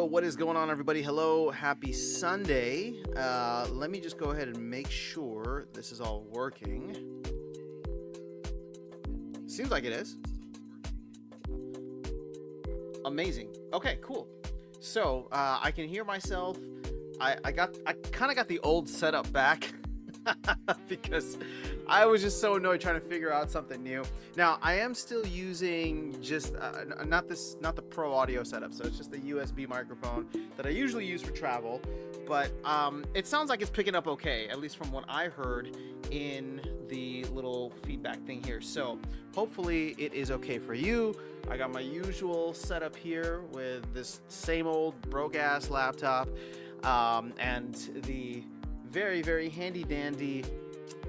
What is going on, everybody? Hello, happy Sunday. Let me just go ahead and make sure this is all working. Seems like it is. Amazing. Okay, cool. So I can hear myself. I kind of got the old setup back because I was just so annoyed trying to figure out something new. Now I am still using just not the pro audio setup, so it's just the USB microphone that I usually use for travel. But it sounds like it's picking up okay, at least from what I heard in the little feedback thing here. So hopefully it is okay for you. I got my usual setup here with this same old broke ass laptop and the very, very handy dandy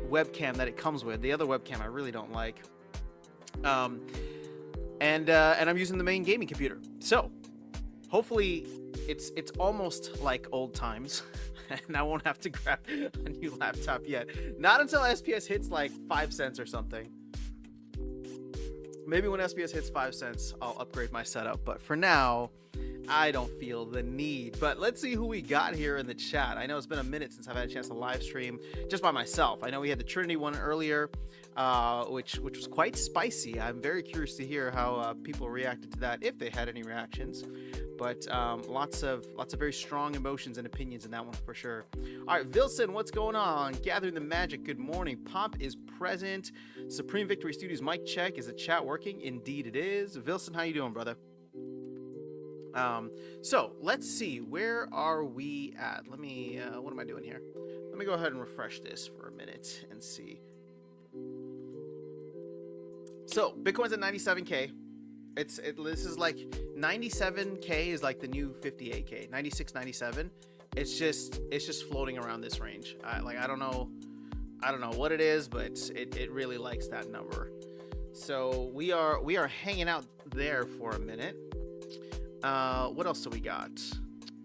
webcam that it comes with. The other webcam I really don't like. And I'm using the main gaming computer. So hopefully it's almost like old times and I won't have to grab a new laptop yet. Not until SPS hits like 5 cents or something. Maybe when SPS hits 5 cents, I'll upgrade my setup. But for now, I don't feel the need. But let's see who we got here in the chat. I know it's been a minute since I've had a chance to live stream just by myself. I know we had the Trinity one earlier, which was quite spicy. I'm very curious to hear how people reacted to that, if they had any reactions. But lots of very strong emotions and opinions in that one for sure. All right, Vilson, what's going on? Gathering the magic. Good morning. Pomp is present. Supreme Victory Studios mic check. Is the chat working? Indeed, it is. Vilson, how you doing, brother? So let's see. Where are we at? Let me. What am I doing here? Let me go ahead and refresh this for a minute and see. So Bitcoin's at 97K. This is like 97K is like the new 58K, 96, 97. It's just floating around this range. I don't know what it is, but it really likes that number. So we are hanging out there for a minute. What else do we got?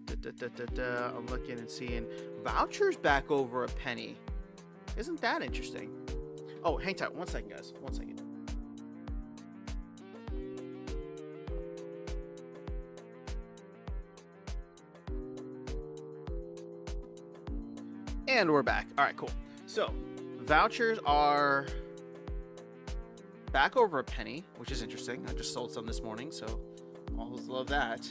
I'm looking and seeing vouchers back over a penny. Isn't that interesting? Oh, hang tight. 1 second, guys. 1 second. And we're back. All right, cool. So vouchers are back over a penny, which is interesting. I just sold some this morning, so always love that.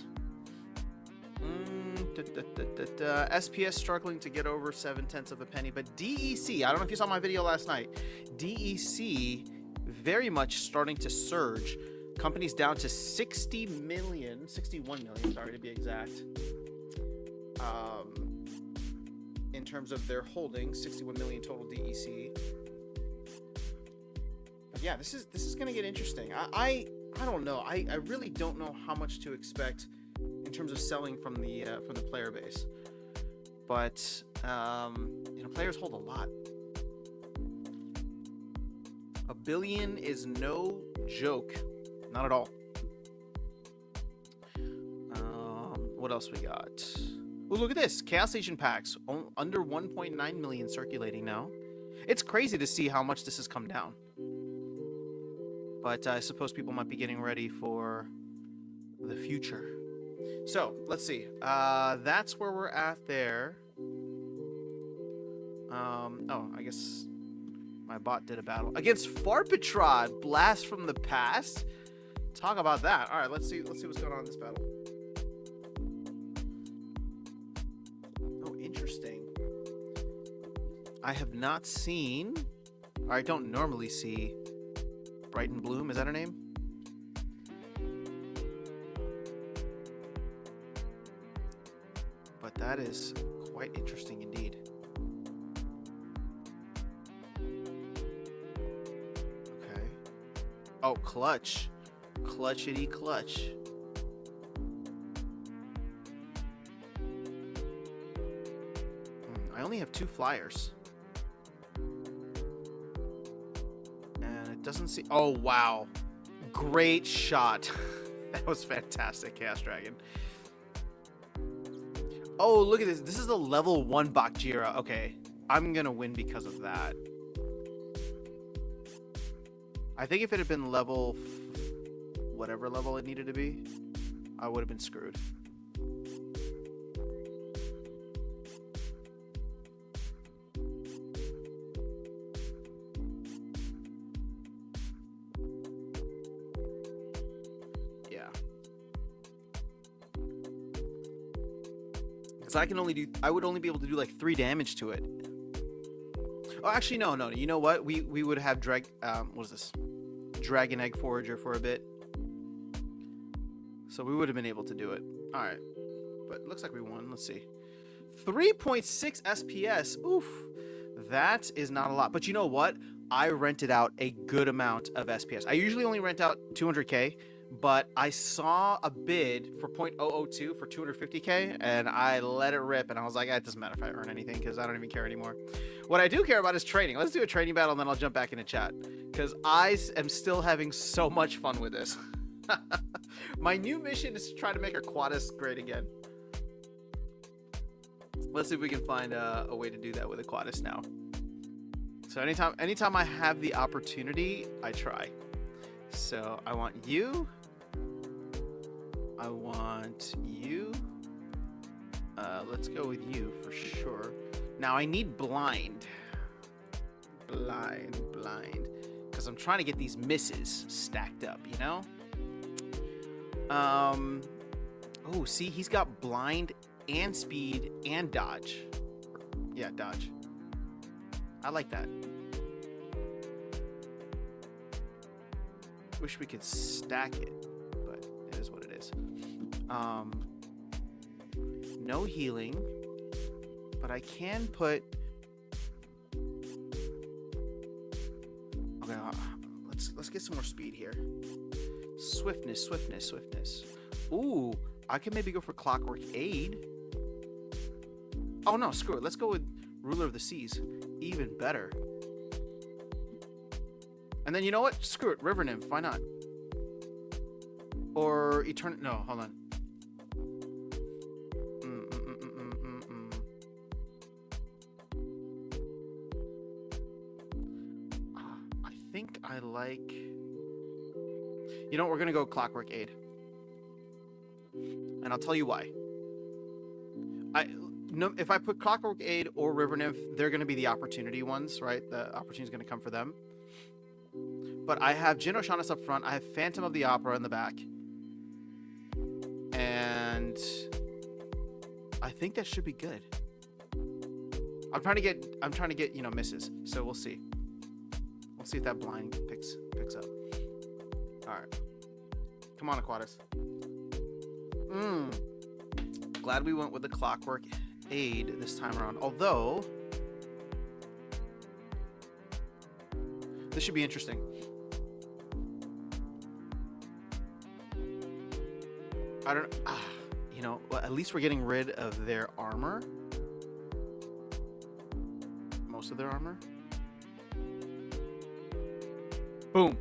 SPS struggling to get over 7/10 of a penny, but DEC, I don't know if you saw my video last night. DEC very much starting to surge. Companies down to 61 million, sorry to be exact. In terms of their holdings, 61 million total DEC. But yeah, this is gonna get interesting. I don't know. I really don't know how much to expect in terms of selling from the player base. But players hold a lot. A billion is no joke, not at all. What else we got? Oh, look at this. Chaos Agent packs. Under 1.9 million circulating now. It's crazy to see how much this has come down. But I suppose people might be getting ready for the future. So, let's see. That's where we're at there. Oh, I guess my bot did a battle. Against Farpetrod. Blast from the past. Talk about that. All right, let's see what's going on in this battle. Interesting. I have not seen, or I don't normally see, Brighton Bloom. Is that her name? But that is quite interesting indeed. Okay. Oh, clutch. Clutchity clutch. I only have 2 flyers. And it doesn't see... Oh, wow. Great shot. That was fantastic, Chaos Dragon. Oh, look at this. This is a level 1 Bakjira. Okay. I'm going to win because of that. I think if it had been level... whatever level it needed to be, I would have been screwed. Because I would only be able to do like 3 damage to it. Oh, actually, no. You know what? We would have what is this? Dragon Egg Forager for a bit. So we would have been able to do it. All right. But it looks like we won. Let's see. 3.6 SPS. Oof. That is not a lot. But you know what? I rented out a good amount of SPS. I usually only rent out 200k, but I saw a bid for .002 for 250k, and I let it rip, and I was like, it doesn't matter if I earn anything, because I don't even care anymore. What I do care about is training. Let's do a training battle, and then I'll jump back into chat, because I am still having so much fun with this. My new mission is to try to make Aquatis great again. Let's see if we can find a way to do that with Aquatis now. So anytime I have the opportunity, I try. So I want you. I want you. Let's go with you for sure. Now I need blind. Blind. Because I'm trying to get these misses stacked up, you know? Oh, see, he's got blind and speed and dodge. Yeah, dodge. I like that. Wish we could stack it, but it is what it is. No healing, but I can put. Okay, let's get some more speed here. Swiftness. Ooh, I can maybe go for Clockwork Aid. Oh no, screw it. Let's go with Ruler of the Seas. Even better. And then you know what? Screw it. River Nymph. Why not? Or Eternal. No, hold on. I think I like. You know what? We're gonna go Clockwork Aid. And I'll tell you why. If I put Clockwork Aid or River Nymph, they're going to be the opportunity ones, right? The opportunity is going to come for them. But I have Jin O'Shaughnessy up front. I have Phantom of the Opera in the back. And I think that should be good. I'm trying to get, you know, misses. So we'll see. We'll see if that blind picks up. All right. Come on, Aquatis. Glad we went with the Clockwork Aid this time around. Although, this should be interesting. I don't. You know. Well, at least we're getting rid of their armor. Most of their armor. Boom.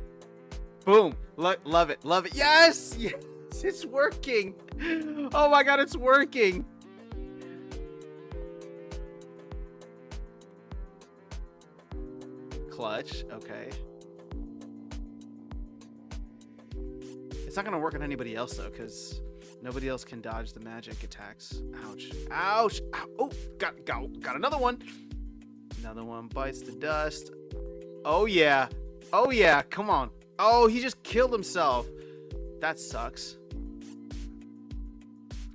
Boom. Love it. Love it. Yes. Yes. It's working. Oh my god, it's working. Clutch. Okay. It's not gonna work on anybody else though, because nobody else can dodge the magic attacks. Ouch. Ouch. Ow. Oh, got another one. Another one bites the dust. Oh yeah. Oh yeah. Come on. Oh, he just killed himself. That sucks.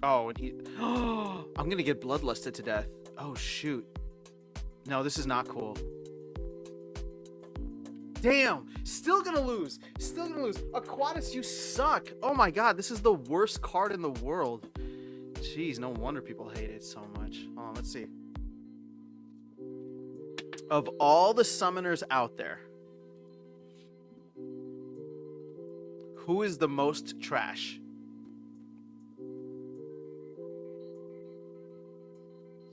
Oh, and he. Oh, I'm gonna get bloodlusted to death. Oh shoot. No, this is not cool. Damn. Still gonna lose. Still gonna lose. Aquatis, you suck. Oh my god, this is the worst card in the world. Jeez, no wonder people hate it so much. Hold on, let's see. Of all the summoners out there, who is the most trash?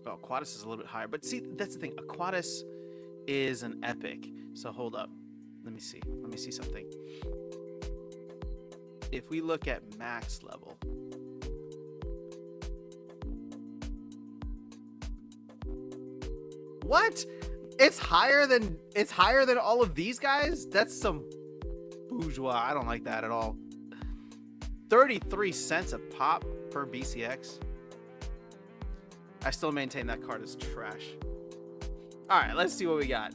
Oh, Aquatis is a little bit higher. But see, that's the thing. Aquatis is an epic. So hold up. Let me see. Let me see something. If we look at max level. What? It's higher than all of these guys? That's some bourgeois. I don't like that at all. 33 cents a pop per BCX. I still maintain that card is trash. All right, let's see what we got.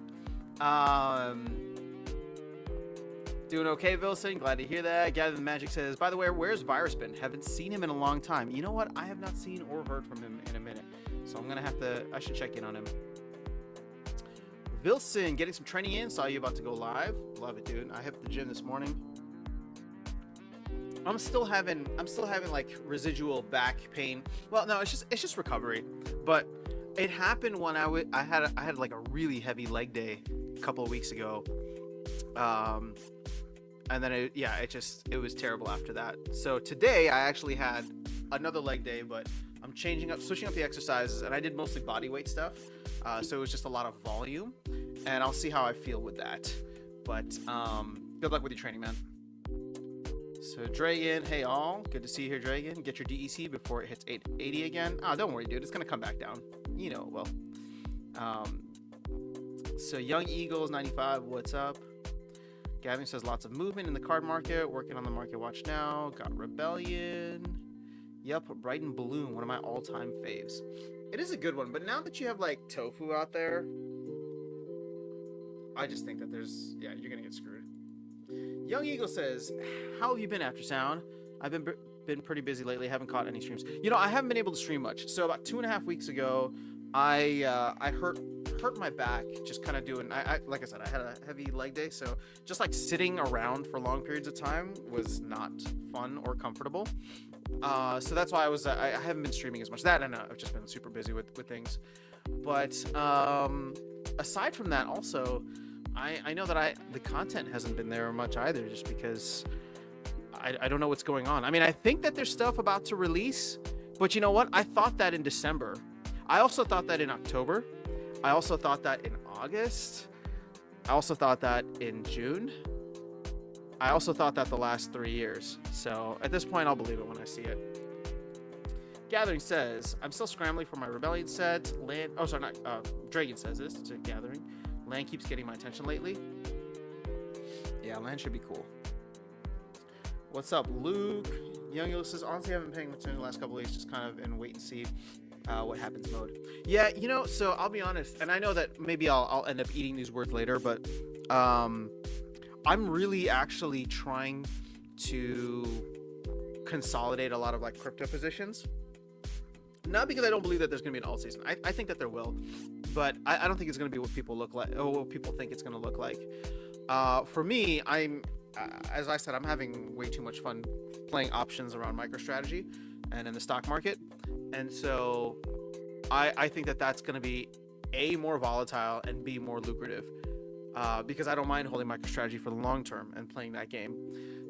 Doing okay, Vilson. Glad to hear that. Gather the Magic says, by the way, where's Virus been? Haven't seen him in a long time. You know what? I have not seen or heard from him in a minute. So I should check in on him. Vilson, getting some training in. Saw you about to go live. Love it, dude. I hit the gym this morning. I'm still having like residual back pain. Well, no, it's just recovery. But it happened when I had like a really heavy leg day a couple of weeks ago. And then it was terrible after that. So today I actually had another leg day, but I'm switching up the exercises, and I did mostly body weight stuff. So it was just a lot of volume, and I'll see how I feel with that. But good luck with your training, man. So Dragon, hey all, good to see you here, Dragon. Get your DEC before it hits 880 again. Don't worry, dude, it's gonna come back down. You know, well. So Young Eagles 95, what's up? Gavin says lots of movement in the card market. Working on the market watch now. Got Rebellion. Yep, Bright and Bloom, one of my all-time faves. It is a good one, but now that you have like Tofu out there, I just think that you're gonna get screwed. Young Eagle says, how have you been after sound? I've been pretty busy lately. Haven't caught any streams. You know, I haven't been able to stream much. So about 2.5 weeks ago, I hurt my back just kind of doing. Like I said, I had a heavy leg day, so just like sitting around for long periods of time was not fun or comfortable. So that's why I haven't been streaming as much. That and I've just been super busy with things. But aside from that, also. I know that the content hasn't been there much either, just because I don't know what's going on. I mean, I think that there's stuff about to release, but you know what? I thought that in December. I also thought that in October. I also thought that in August. I also thought that in June. I also thought that the last 3 years. So at this point, I'll believe it when I see it. Gathering says, I'm still scrambling for my Rebellion set. Dragon says this to Gathering. Land keeps getting my attention lately. Yeah, land should be cool. What's up, Luke? Young Eagle says, honestly, I haven't been paying attention the last couple of weeks, just kind of in wait and see what happens mode. Yeah, you know, so I'll be honest, and I know that maybe I'll end up eating these words later, but I'm really actually trying to consolidate a lot of like crypto positions. Not because I don't believe that there's going to be an alt season. I think that there will, but I don't think it's going to be what people look like or what people think it's going to look like. For me, as I said, I'm having way too much fun playing options around MicroStrategy and in the stock market. And so I think that that's going to be A, more volatile, and B, more lucrative, because I don't mind holding MicroStrategy for the long term and playing that game.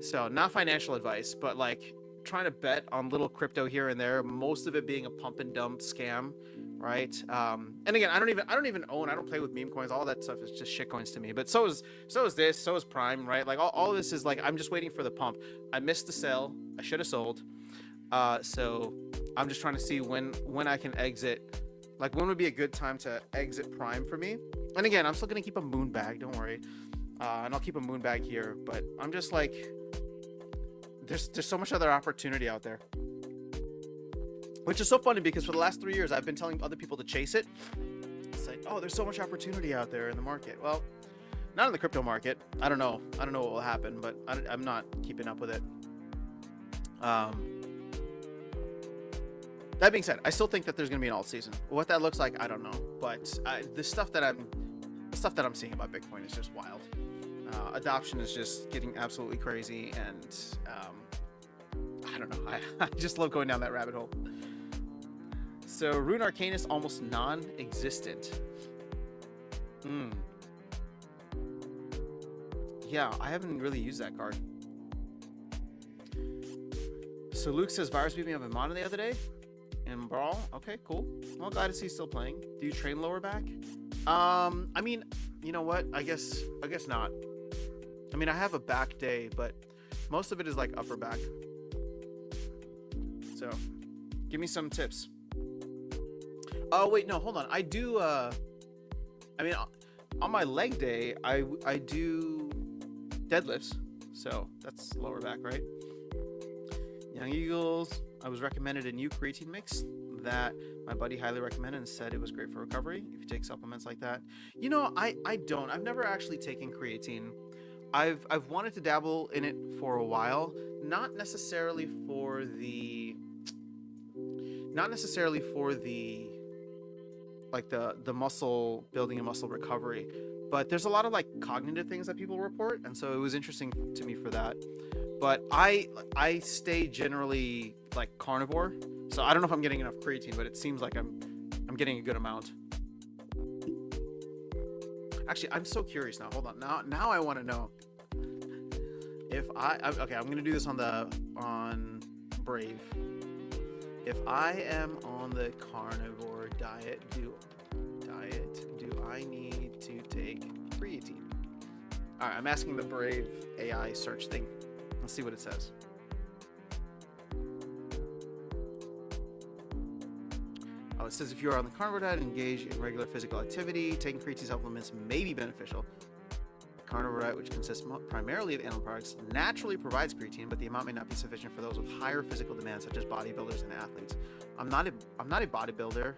So not financial advice, but like trying to bet on little crypto here and there, most of it being a pump and dump scam, right? And again, I don't even own, I don't play with meme coins. All that stuff is just shit coins to me. But so is Prime, right? Like all of this is like, I'm just waiting for the pump. I missed the sell. I should have sold. So I'm just trying to see when I can exit. Like, when would be a good time to exit Prime for me? And again, I'm still gonna keep a moon bag, don't worry. And I'll keep a moon bag here, but I'm just like, there's so much other opportunity out there. Which is so funny because for the last 3 years, I've been telling other people to chase it. It's like, oh, there's so much opportunity out there in the market. Well, not in the crypto market. I don't know what will happen, but I'm not keeping up with it. That being said, I still think that there's going to be an alt season. What that looks like, I don't know. But the stuff that I'm seeing about Bitcoin is just wild. Adoption is just getting absolutely crazy, and I don't know. I just love going down that rabbit hole. So Rune Arcanus almost non-existent. Yeah, I haven't really used that card. So Luke says virus beat me up in Mana the other day in Brawl. Okay, cool. Well, glad to see he's still playing. Do you train lower back? I mean, you know what? I guess not. I mean, I have a back day, but most of it is like upper back. So, give me some tips. Oh wait, no, hold on. I do. I mean, on my leg day, I do deadlifts, so that's lower back, right? Young Eagles. I was recommended a new creatine mix that my buddy highly recommended and said it was great for recovery if you take supplements like that. You know, I don't. I've never actually taken creatine. I've wanted to dabble in it for a while, not necessarily for the like the muscle building and muscle recovery, but there's a lot of like cognitive things that people report, and so it was interesting to me for that. But I stay generally like carnivore, so I don't know if I'm getting enough creatine, but it seems like I'm getting a good amount. Actually, I'm so curious now. Hold on. Now I want to know if okay, I'm gonna do this on Brave. If I am on the carnivore diet, do I need to take creatine? All right, I'm asking the Brave AI search thing. Let's see what it says. Oh, it says if you are on the carnivore diet and engage in regular physical activity, taking creatine supplements may be beneficial. Carnivore diet, which consists primarily of animal products, naturally provides creatine, but the amount may not be sufficient for those with higher physical demands, such as bodybuilders and athletes. I'm not a bodybuilder,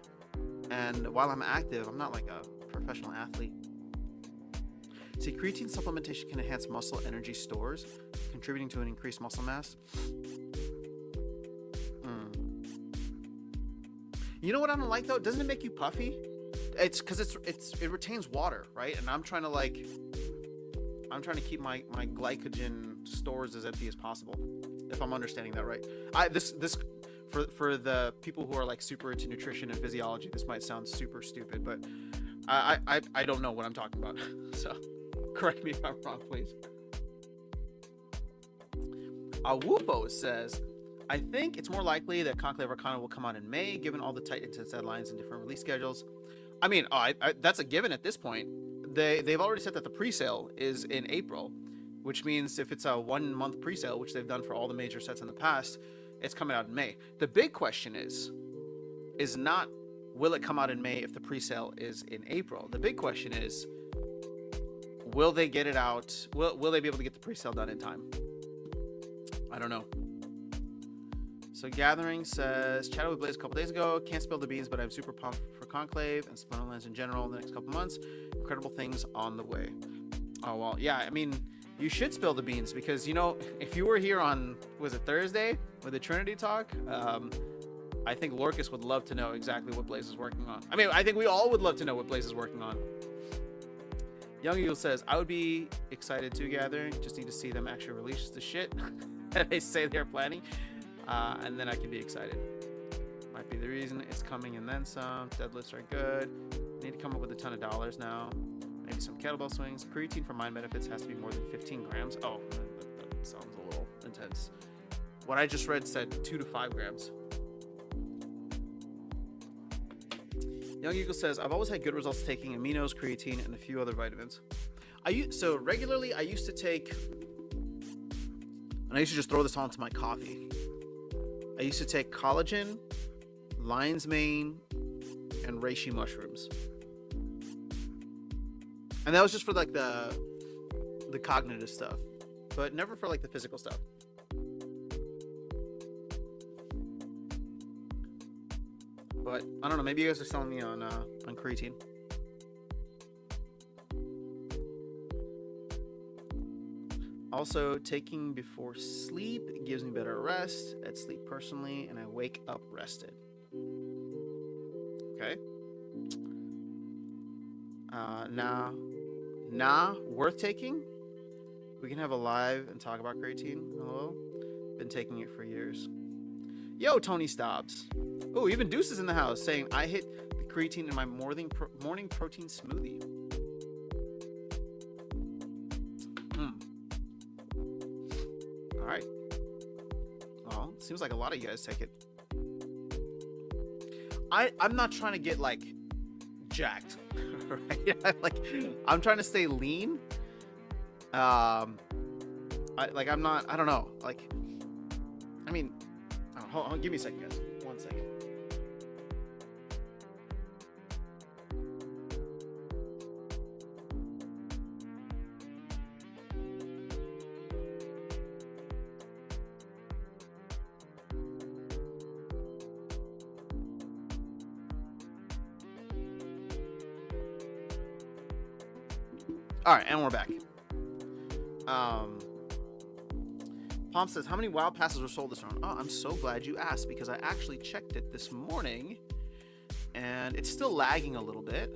and while I'm active, I'm not like a professional athlete. See, creatine supplementation can enhance muscle energy stores, contributing to an increased muscle mass. You know what I don't like though? Doesn't it make you puffy? It's because it retains water, right? And I'm trying to keep my glycogen stores as empty as possible, if I'm understanding that right. This for the people who are like super into nutrition and physiology, this might sound super stupid, but I don't know what I'm talking about. So correct me if I'm wrong, please. Awupo says, I think it's more likely that Conclave Arcana will come out in May, given all the tight intense deadlines and different release schedules. I mean, that's a given at this point. They've already said that the pre-sale is in April, which means if it's a 1 month pre-sale, which they've done for all the major sets in the past, it's coming out in May. The big question is not will it come out in May if the pre-sale is in April? The big question is, will they get it out? Will they be able to get the pre-sale done in time? I don't know. So Gathering says, chatted with Blaze a couple days ago. Can't spill the beans, but I'm super pumped for Conclave and Splinterlands in general in the next couple months. Incredible things on the way. Oh, well, yeah, I mean, you should spill the beans because, you know, if you were here on, was it Thursday with the Trinity talk? I think Lorcas would love to know exactly what Blaze is working on. I mean, I think we all would love to know what Blaze is working on. Young Eagle says, I would be excited to Gathering. Just need to see them actually release the shit that they say they're planning. And then I can be excited. Might be the reason it's coming and then some. Deadlifts are good. Need to come up with a ton of dollars now. Maybe some kettlebell swings. Creatine for mind benefits has to be more than 15 grams. Oh, that sounds a little intense. What I just read said 2 to 5 grams. Young Eagle says, I've always had good results taking aminos, creatine, and a few other vitamins. So regularly, I used to take, and I used to just throw this onto my coffee. I used to take collagen, lion's mane, and reishi mushrooms. And that was just for like the cognitive stuff, but never for like the physical stuff. But I don't know, maybe you guys are selling me on creatine. Also, taking before sleep gives me better rest at sleep personally, and I wake up rested. Okay. Nah, worth taking? We can have a live and talk about creatine. Hello? Been taking it for years. Yo, Tony Stobbs. Oh, even Deuce is in the house saying, I hit the creatine in my morning protein smoothie. All right. Well, it seems like a lot of you guys take it. I'm not trying to get like jacked, right? I'm trying to stay lean. I don't know. Hold on, give me a second, guys. 1 second. All right, and we're back. Palm says, how many WoW passes were sold this round? Oh, I'm so glad you asked because I actually checked it this morning. and it's still lagging a little bit.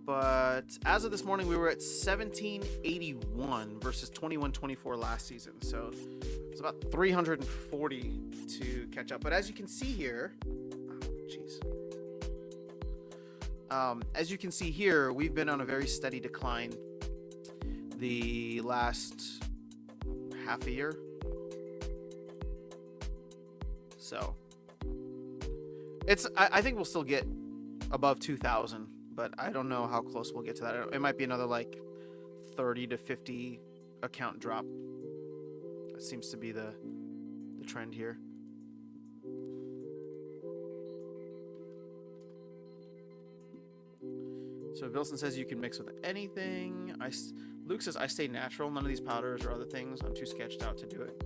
But as of this morning, we were at 1781 versus 2124 last season. So it's about 340 to catch up. But as you can see here, as you can see here, we've been on a very steady decline the last half a year. So I think we'll still get above 2,000, but I don't know how close we'll get to that. It might be another like 30 to 50 account drop. That seems to be the trend here. So Wilson says you can mix with anything. Luke says I stay natural. None of these powders or other things. I'm too sketched out to do it.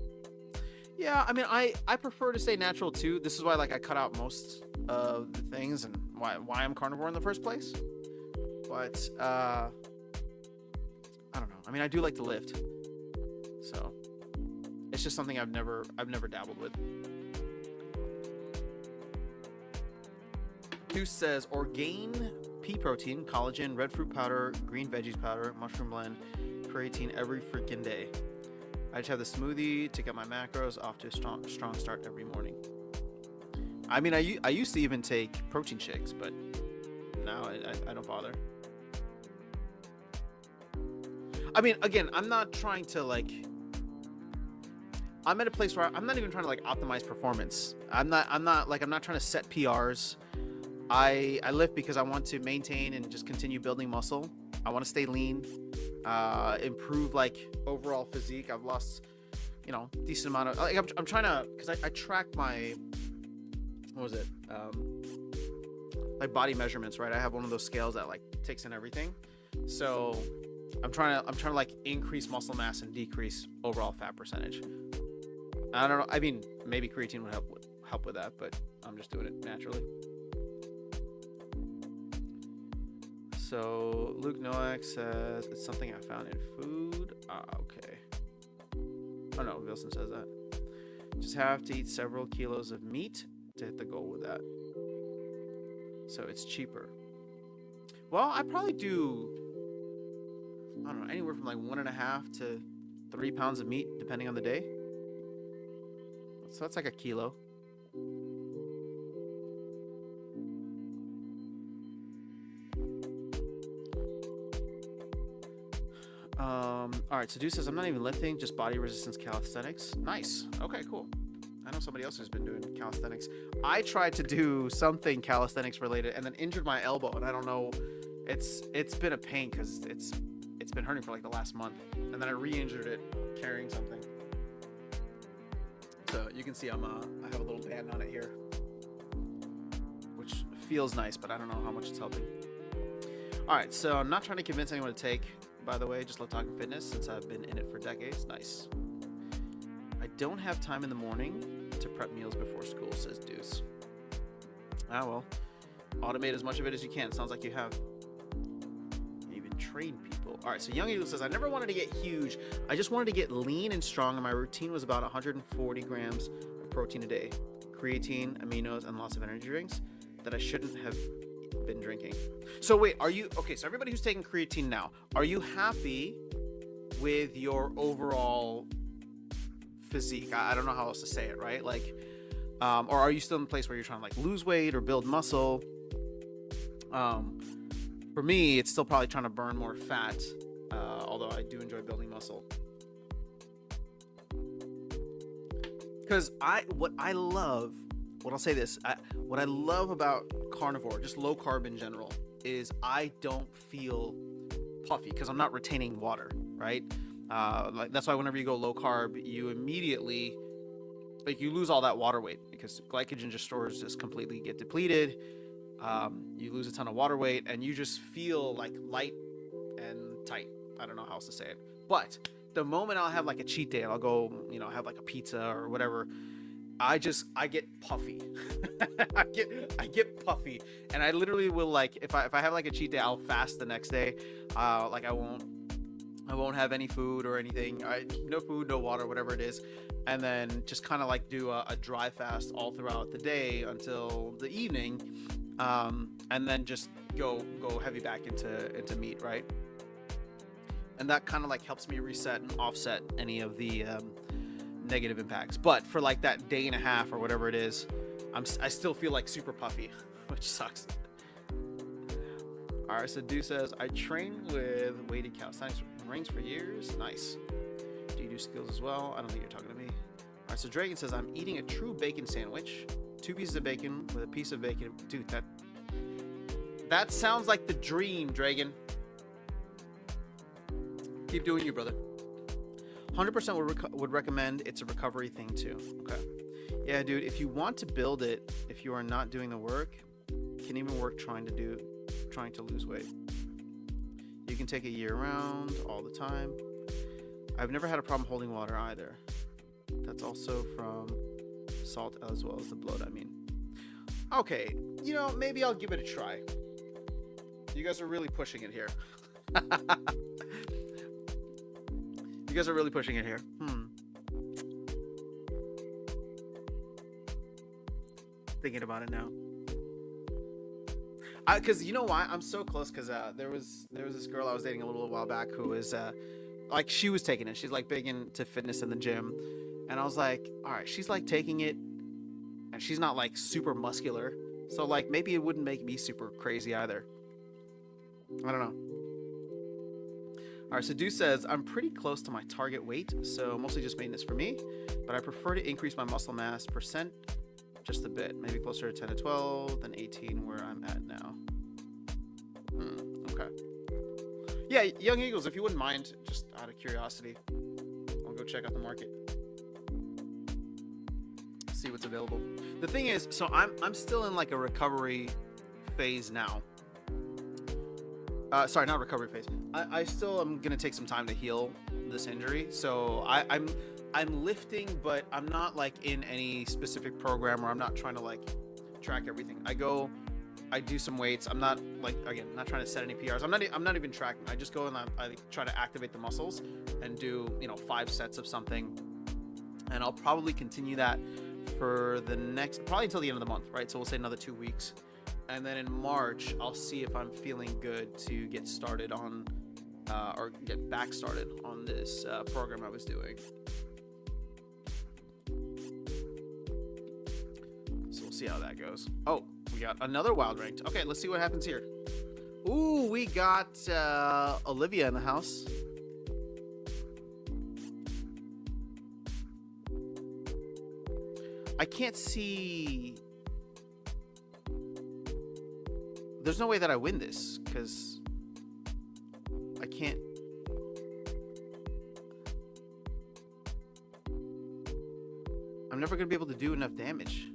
Yeah, I mean, I prefer to stay natural too. This is why like I cut out most of the things and why I'm carnivore in the first place. But I don't know. I mean, I do like to lift, so it's just something I've never dabbled with. Deuce says Orgain pea protein, collagen, red fruit powder, green veggies powder, mushroom blend, creatine every freaking day. I just have the smoothie to get my macros off to a strong start every morning. I mean, I used to even take protein shakes, but now I don't bother. I mean, again, I'm not trying to like. I'm at a place where I'm not even trying to like optimize performance. I'm not trying to set PRs. I lift because I want to maintain and just continue building muscle. I want to stay lean, improve like overall physique. I've lost, decent amount of. Like, I'm trying to, because I track my, what was it? Like body measurements, right? I have one of those scales that like takes in everything. So I'm trying to like increase muscle mass and decrease overall fat percentage. I don't know. I mean, maybe creatine would help with that, but I'm just doing it naturally. So Luke Noack says it's something I found in food. Okay. Oh no, Wilson says that. Just have to eat several kilos of meat to hit the goal with that. So it's cheaper. Well, I probably do, I don't know, anywhere from like 1.5 to 3 pounds of meat, depending on the day. So that's like a kilo. All right, so Dude says, I'm not even lifting, just body resistance calisthenics. Nice. Okay, cool. I know somebody else who's been doing calisthenics. I tried to do something calisthenics related and then injured my elbow, and I don't know. It's been a pain because it's been hurting for like the last month, and then I re-injured it carrying something. So you can see I have a little band on it here, which feels nice, but I don't know how much it's helping. All right, so I'm not trying to convince anyone to take, by the way, just love talking fitness since I've been in it for decades. Nice. I don't have time in the morning to prep meals before school, says Deuce. Ah, well, automate as much of it as you can. Sounds like you have. Even train people. All right, so Young Eagle says, I never wanted to get huge. I just wanted to get lean and strong, and my routine was about 140 grams of protein a day, creatine, aminos, and lots of energy drinks that I shouldn't have been drinking. So wait, are you okay? So everybody who's taking creatine now, are you happy with your overall physique? I don't know how else to say it, right? Like, or are you still in a place where you're trying to like lose weight or build muscle? For me, it's still probably trying to burn more fat, although I do enjoy building muscle. Because what I love about carnivore, just low carb in general, is I don't feel puffy because I'm not retaining water, right? Like that's why whenever you go low carb, you immediately you lose all that water weight because glycogen just stores just completely get depleted. You lose a ton of water weight and you just feel like light and tight. I don't know how else to say it, but the moment I'll have like a cheat day, I'll go, have like a pizza or whatever. I get puffy. I get puffy, and I literally will if I have like a cheat day, I'll fast the next day. I won't I won't have any food or anything. No food, no water, whatever it is, and then just kind of like do a dry fast all throughout the day until the evening, and then just go heavy back into meat, right? And that kind of like helps me reset and offset any of the negative impacts. But for like that day and a half or whatever it is, I still feel like super puffy, which sucks. All right, so Du says, I train with weighted calisthenics rings for years. Nice. Do you do skills as well? I don't think you're talking to me. All right, so Dragon says, I'm eating a true bacon sandwich. 2 pieces of bacon with a piece of bacon. Dude, that sounds like the dream, Dragon. Keep doing you, brother. 100% would recommend. It's a recovery thing too. Okay. Yeah, dude, if you want to build it, if you are not doing the work, can even work trying to lose weight. You can take it year round, all the time. I've never had a problem holding water either. That's also from salt as well as the bloat, I mean. Okay, you know, maybe I'll give it a try. You guys are really pushing it here. You guys are really pushing it here. Thinking about it now. Because you know why? I'm so close because there was this girl I was dating a little while back who was like, she was taking it. She's like big into fitness in the gym. And I was like, all right, she's like taking it and she's not like super muscular. So like maybe it wouldn't make me super crazy either. I don't know. All right, so Du says, I'm pretty close to my target weight, so mostly just maintenance for me, but I prefer to increase my muscle mass percent just a bit, maybe closer to 10 to 12 than 18 where I'm at now. Okay. Yeah, Young Eagles, if you wouldn't mind, just out of curiosity, I'll go check out the market. See what's available. The thing is, so I'm still in like a recovery phase now. Sorry, not recovery phase. I still am gonna take some time to heal this injury. So I'm lifting, but I'm not like in any specific program, or I'm not trying to like track everything. I do some weights. I'm not like, again, not trying to set any PRs. I'm not even tracking. I just go and I try to activate the muscles and do, 5 sets of something. And I'll probably continue that for the next, probably until the end of the month, right? So we'll say another 2 weeks. And then in March, I'll see if I'm feeling good to get started on, or get back started on this program I was doing. So we'll see how that goes. Oh, we got another wild ranked. Okay, let's see what happens here. Ooh, we got Olivia in the house. I can't see. There's no way that I win this because I can't. I'm never gonna be able to do enough damage.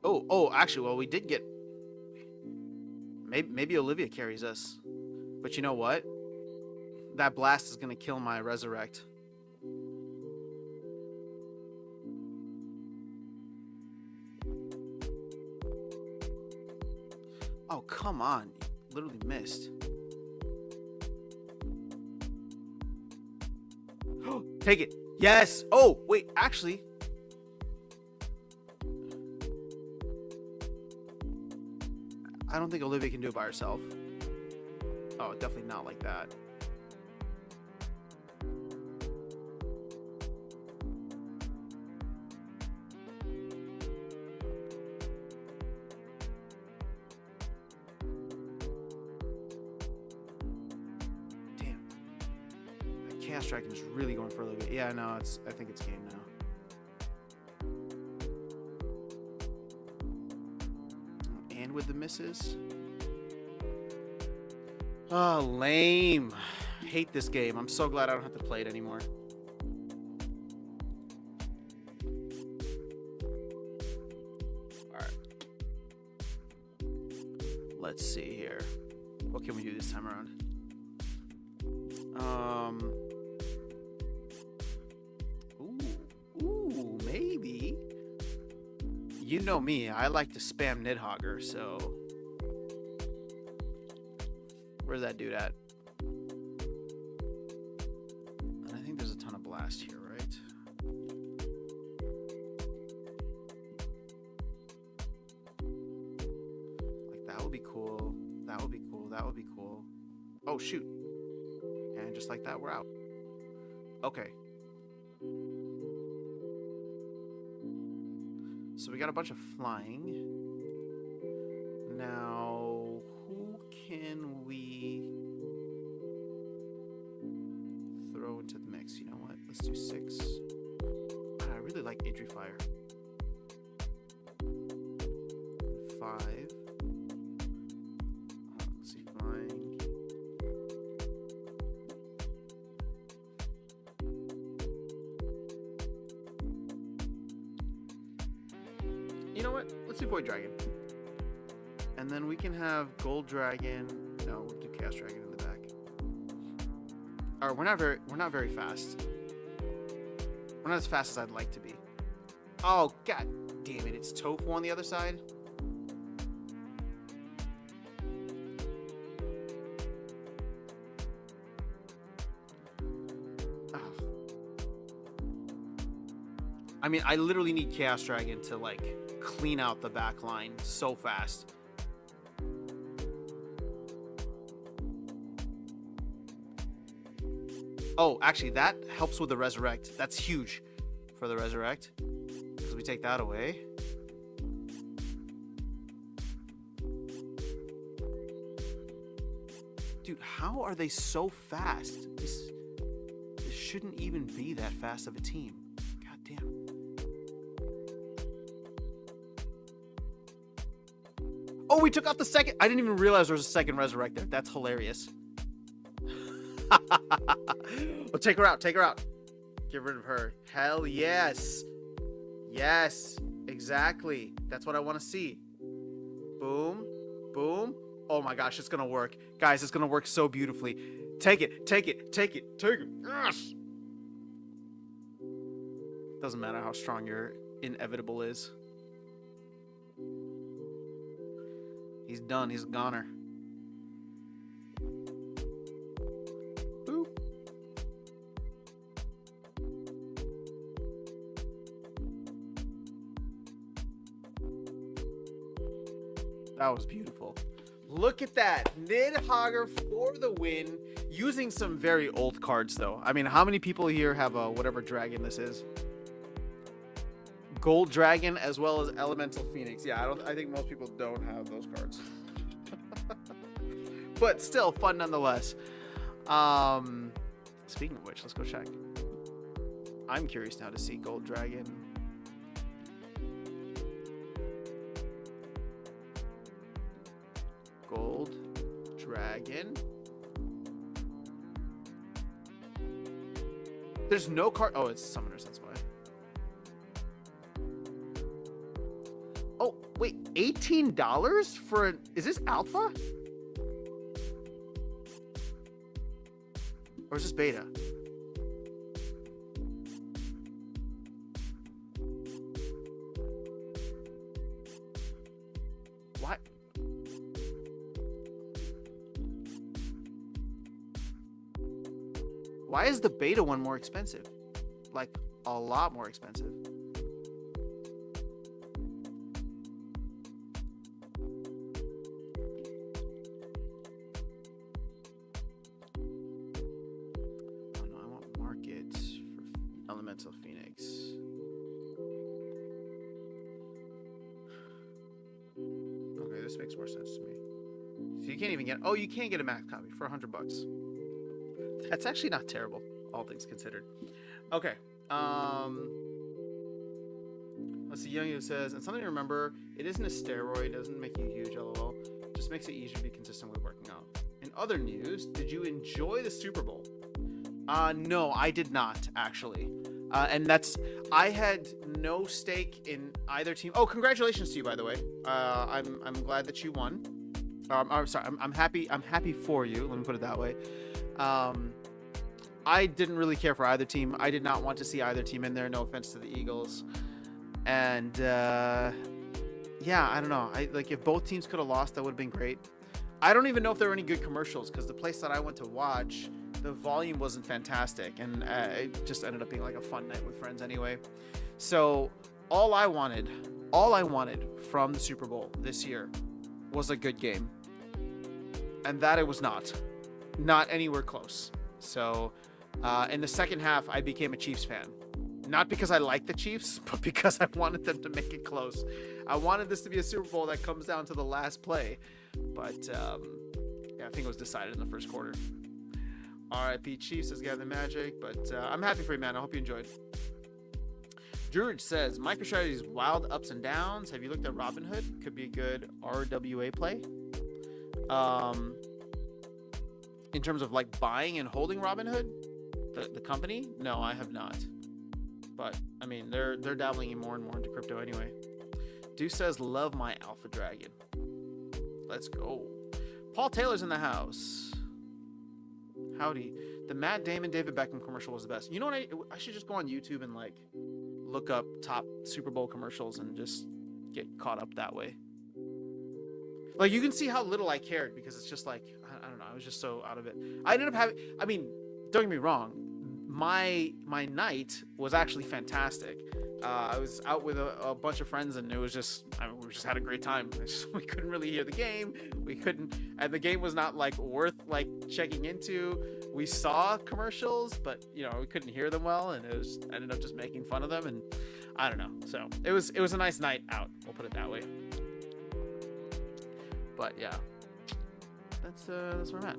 Oh, actually, well, we did get. Maybe Olivia carries us, but you know what? That blast is gonna kill my resurrect. Oh, come on. Literally missed. Take it. Yes. Oh, wait, actually. I don't think Olivia can do it by herself. Oh, definitely not like that. Chaos Dragon is really going for a little bit. Yeah, no, I think it's game now. And with the misses. Oh, lame. Hate this game. I'm so glad I don't have to play it anymore. Alright. Let's see here. What can we do this time around? Ooh, maybe. You know me, I like to spam Nidhogger, so Where's that dude at? And I think there's a ton of blast here, right? Like that would be cool. That would be cool. That would be cool. Oh shoot. And just like that, we're out. Okay. So we got a bunch of flying. Now, who can we throw into the mix? You know what? Let's do 6. I really like Idri Fire. 5. Let's see, flying. You know what? Let's do Void Dragon. And then we can have Gold Dragon. No, we'll do Chaos Dragon in the back. Alright, we're not very fast. We're not as fast as I'd like to be. Oh god damn it, it's Tofu on the other side. I mean, I literally need Chaos Dragon to like clean out the back line so fast. Oh, actually, that helps with the Resurrect. That's huge for the Resurrect. Because we take that away. Dude, how are they so fast? This shouldn't even be that fast of a team. God damn. Oh, we took out the second. I didn't even realize there was a second Resurrect there. That's hilarious. Well, take her out. Take her out. Get rid of her. Hell yes. Yes. Exactly. That's what I want to see. Boom. Boom. Oh my gosh, it's going to work. Guys, it's going to work so beautifully. Take it. Take it. Take it. Take it. Yes. Doesn't matter how strong your inevitable is. He's done. He's a goner. Boop. That was beautiful. Look at that. Nidhogger for the win. Using some very old cards, though. I mean, how many people here have a whatever dragon this is? Gold Dragon as well as Elemental Phoenix. Yeah, I think most people don't have those cards. But still fun nonetheless. Speaking of which, let's go check. I'm curious now to see Gold Dragon. Gold Dragon. There's no card. Oh, it's Summoners, that's why. Oh, wait, $18 for an... Is this alpha? Or is this beta? What? Why is the beta one more expensive? Like, a lot more expensive. Oh no, I want market for Elemental Phoenix. Okay, this makes more sense to me. So you can't even get... Oh, you can get a max copy for $100. That's actually not terrible, all things considered. Okay. Let's see. Young says, and something to remember, it isn't a steroid, it doesn't make you huge, lol. It just makes it easier to be consistent with working out. In other news, did you enjoy the Super Bowl? No, I did not, actually. And that's... I had no stake in either team. Oh, congratulations to you, by the way. I'm glad that you won. I'm sorry. I'm happy for you. Let me put it that way. I didn't really care for either team. I did not want to see either team in there. No offense to the Eagles. And yeah, I don't know. Like if both teams could have lost, that would have been great. I don't even know if there were any good commercials because the place that I went to watch, the volume wasn't fantastic, and it just ended up being like a fun night with friends anyway. So all I wanted from the Super Bowl this year was a good game, and that it was not anywhere close. So in the second half, I became a Chiefs fan. Not because I like the Chiefs, but because I wanted them to make it close. I wanted this to be a Super Bowl that comes down to the last play. But, yeah, I think it was decided in the first quarter. RIP Chiefs, says Gather Magic. But I'm happy for you, man. I hope you enjoyed. Druid says, MicroStrategy's wild ups and downs. Have you looked at Robinhood? Could be a good RWA play. In terms of, like, buying and holding Robinhood, the company? No, I have not. But I mean, they're dabbling in more and more into crypto anyway. Deuce says, "Love my Alpha Dragon." Let's go. Paul Taylor's in the house. Howdy. The Matt Damon David Beckham commercial was the best. You know what? I should just go on YouTube and like look up top Super Bowl commercials and just get caught up that way. Like you can see how little I cared because it's just like I don't know. I was just so out of it. I ended up having. I mean, don't get me wrong. My night was actually fantastic. I was out with a bunch of friends, and it was just we just had a great time. We couldn't really hear the game. We couldn't, and the game was not like worth like checking into. We saw commercials, but you know we couldn't hear them well, and it was ended up just making fun of them, and I don't know. So it was a nice night out. We'll put it that way. But yeah, that's where I'm at.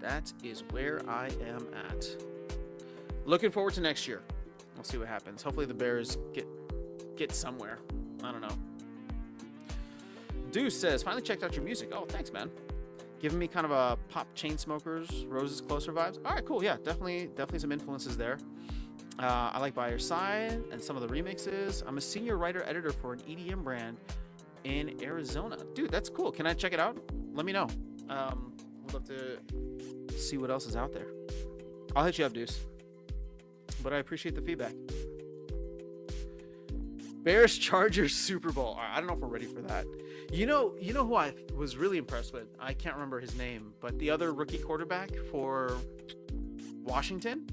That is where I am at. Looking forward to next year. We'll see what happens. Hopefully the Bears get somewhere. I don't know. Deuce says, finally checked out your music. Oh, thanks, man. Giving me kind of a pop Chainsmokers, Roses Closer vibes. All right, cool. Yeah, definitely some influences there. I like By Your Side and some of the remixes. I'm a senior writer-editor for an EDM brand in Arizona. Dude, that's cool. Can I check it out? Let me know. Would love to see what else is out there. I'll hit you up, Deuce. But I appreciate the feedback. Bears Chargers Super Bowl. I don't know if we're ready for that. You know who I was really impressed with? I can't remember his name, but the other rookie quarterback for Washington.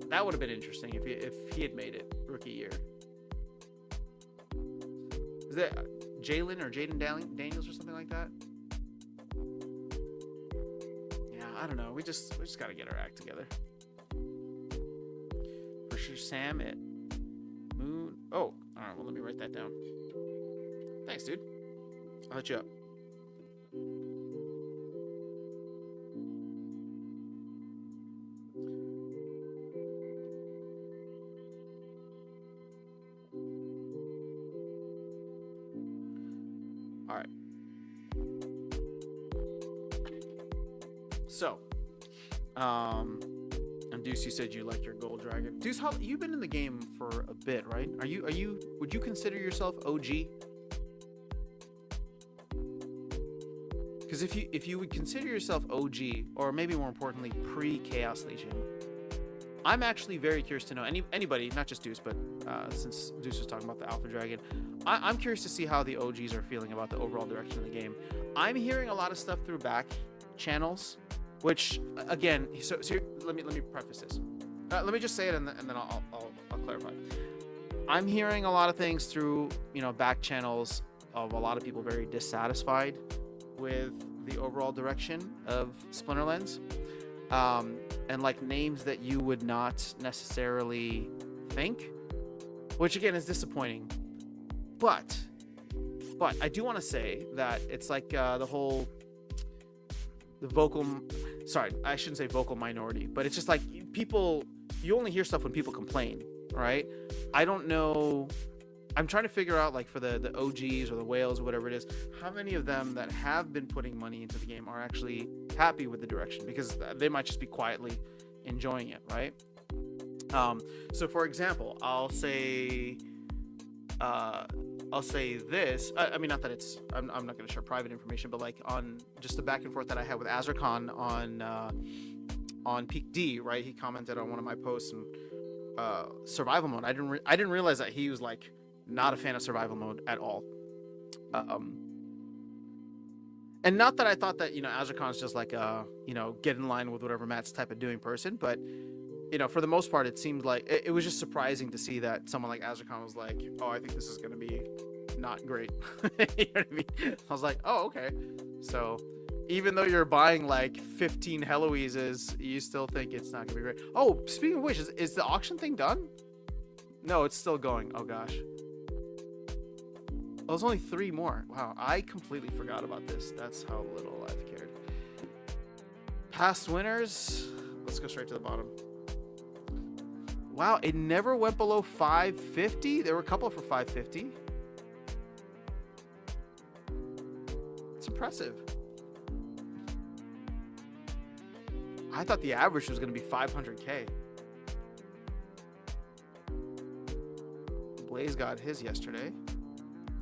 That would have been interesting if he had made it rookie year. Is that Jalen or Jaden Daniels or something like that? Yeah, I don't know. We just got to get our act together. For sure, Sam at Moon. Oh, all right. Well, let me write that down. Thanks, dude. I'll hit you up. All right. So, and Deuce, you said you like your Gold Dragon. Deuce, you've been in the game for a bit, right? Would you consider yourself OG? Because if you would consider yourself OG, or maybe more importantly, pre-Chaos Legion, I'm actually very curious to know, anybody, not just Deuce, but since Deuce was talking about the Alpha Dragon, I'm curious to see how the OGs are feeling about the overall direction of the game. I'm hearing a lot of stuff through back channels, which, again, so let me preface this. Let me just say it, and then I'll clarify. I'm hearing a lot of things through, back channels of a lot of people very dissatisfied with the overall direction of Splinterlands, and like names that you would not necessarily think, which again is disappointing. But I do want to say that it's like the vocal, sorry, I shouldn't say vocal minority, but it's just like you only hear stuff when people complain, right? I don't know. I'm trying to figure out, like, for the OGs or the whales or whatever it is, how many of them that have been putting money into the game are actually happy with the direction, because they might just be quietly enjoying it, right? So for example, I'll say this. I mean, not that it's, I'm not going to share private information, but like on just the back and forth that I had with Azarcon on Peak D, right? He commented on one of my posts and survival mode. I didn't realize that he was like not a fan of survival mode at all. Um, and not that I thought that, Azurcon's just like get in line with whatever Matt's type of doing person, but for the most part, it seemed like it was just surprising to see that someone like Azurcon was like, oh, I think this is going to be not great. You know what I mean? I was like, oh, okay. So even though you're buying like 15 Heloises, you still think it's not going to be great. Oh, speaking of which, is the auction thing done? No, it's still going. Oh, gosh. Oh, there's only 3 more. Wow, I completely forgot about this. That's how little I've cared. Past winners. Let's go straight to the bottom. Wow, it never went below 550. There were a couple for 550. It's impressive. I thought the average was going to be 500K. Blaze got his yesterday.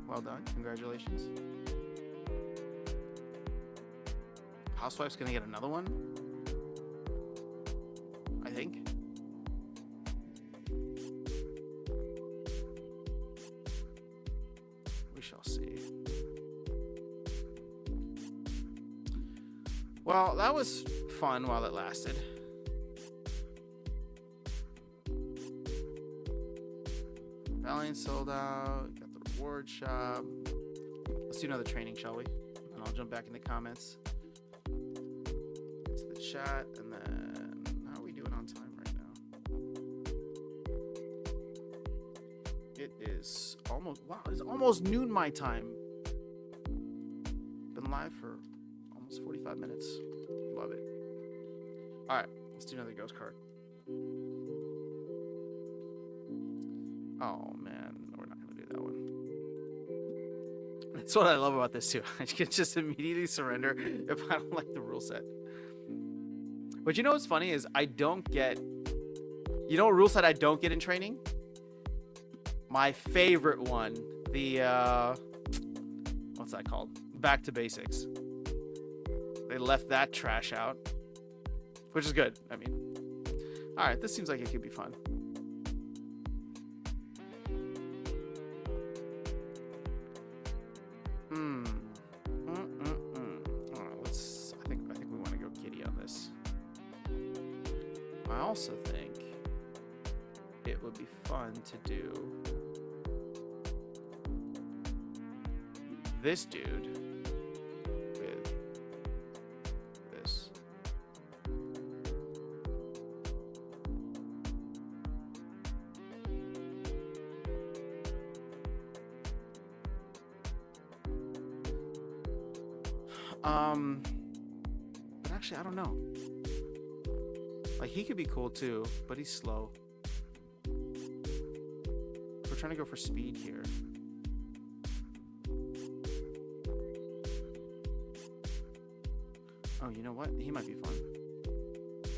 Well done. Congratulations. Housewife's going to get another one, I think. We shall see. Well, that was fun while it lasted. Valiant sold out. Got the reward shop. Let's do another training, shall we? And I'll jump back in the comments. To the chat, and then how are we doing on time right now? It is almost, wow, it's almost noon my time. Been live for almost 45 minutes. Love it. All right, let's do another ghost card. Oh man, we're not gonna do that one. That's what I love about this too. I can just immediately surrender if I don't like the rule set. But you know what's funny is I don't get, what rule set I don't get in training? My favorite one, the what's that called? Back to basics. They left that trash out, which is good. I mean, all right, this seems like it could be fun. All right, let's. I think we want to go kitty on this. I also think it would be fun to do this dude with this. But actually, I don't know. Like, he could be cool too, but he's slow. We're trying to go for speed here. Oh, you know what? He might be fun.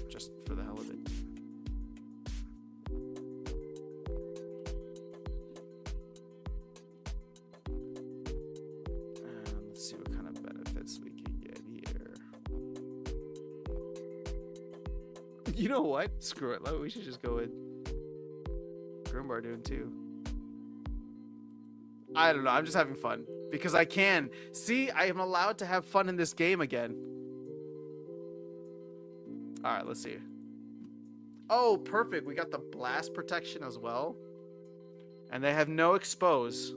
Just for the hell of it. And let's see what kind of benefits we can get here. You know what? Screw it. We should just go with Grimbar doing 2. I don't know. I'm just having fun. Because I can. See, I am allowed to have fun in this game again. Alright, let's see. Oh, perfect. We got the blast protection as well. And they have no expose.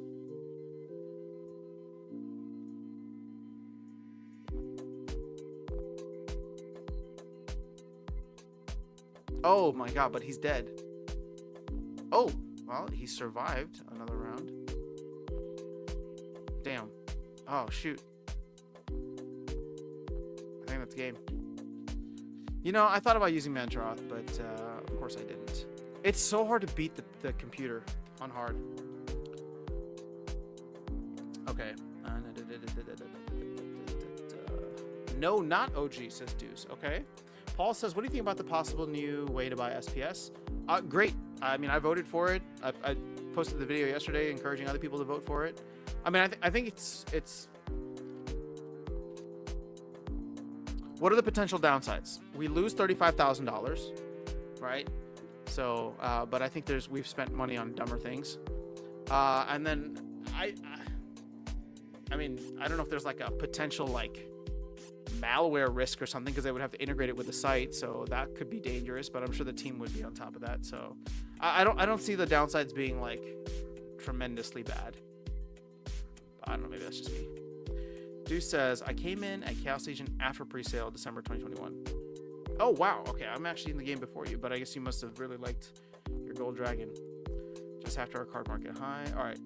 Oh my god, but he's dead. Oh, well, he survived another round. Damn. Oh, shoot. I think that's game. You know, I thought about using Mantroth, but of course I didn't. It's so hard to beat the computer on hard. Okay. No, not OG, says Deuce. Okay. Paul says, what do you think about the possible new way to buy SPS? Great. I mean, I voted for it. I posted the video yesterday encouraging other people to vote for it. I mean, I think it's... What are the potential downsides? We lose $35,000, right? So, but I think we've spent money on dumber things. And then I mean, I don't know if there's like a potential like malware risk or something, because they would have to integrate it with the site, so that could be dangerous. But I'm sure the team would be on top of that. So I don't see the downsides being like tremendously bad. But I don't know. Maybe that's just me. Dude says, I came in at Chaos Legion after pre-sale December 2021. Oh, wow. Okay, I'm actually in the game before you, but I guess you must have really liked your Gold Dragon. Just after our card market high. All right.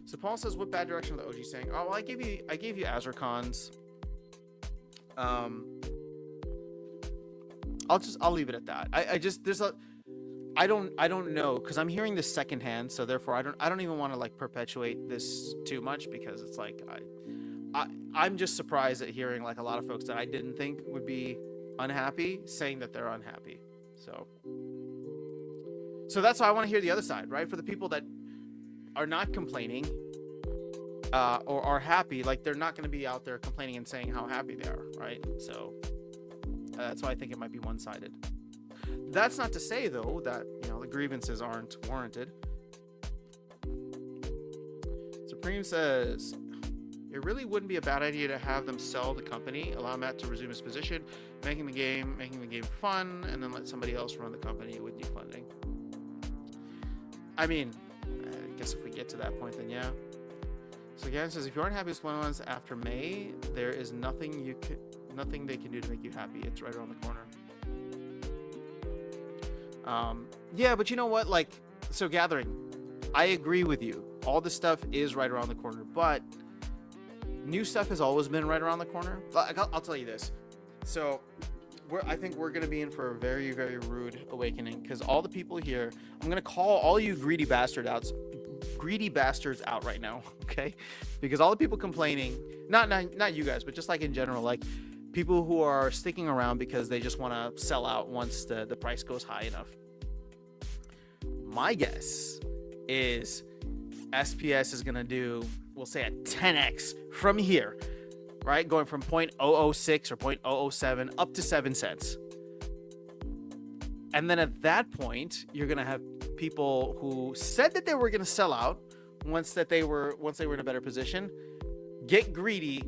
So Paul says, what bad direction are the OG saying? Oh, well, I gave you Azure Cons. I'll leave it at that. I don't know, because I'm hearing this secondhand, so therefore I don't even want to like perpetuate this too much, because it's like I'm just surprised at hearing like a lot of folks that I didn't think would be unhappy saying that they're unhappy. So that's why I want to hear the other side, right? For the people that are not complaining or are happy, like they're not going to be out there complaining and saying how happy they are, right? So that's why I think it might be one-sided. That's not to say though that, you know, the grievances aren't warranted. Supreme says, it really wouldn't be a bad idea to have them sell the company, allow Matt to resume his position, making the game fun, and then let somebody else run the company with new funding. I mean, I guess if we get to that point, then yeah. So Gavin says, if you aren't happy with one months after May, there is nothing they can do to make you happy. It's right around the corner. Yeah, but you know what? Like, so Gathering, I agree with you. All this stuff is right around the corner, but new stuff has always been right around the corner. I'll tell you this. So I think we're going to be in for a very, very rude awakening, because all the people here, I'm going to call all you greedy bastards out right now, okay? Because all the people complaining, not you guys, but just like in general, like people who are sticking around because they just want to sell out once the price goes high enough. My guess is SPS is going to do, we'll say, a 10x from here, right? Going from 0.006 or 0.007 up to 7 cents. And then at that point, you're going to have people who said that they were going to sell out once they were in a better position, get greedy,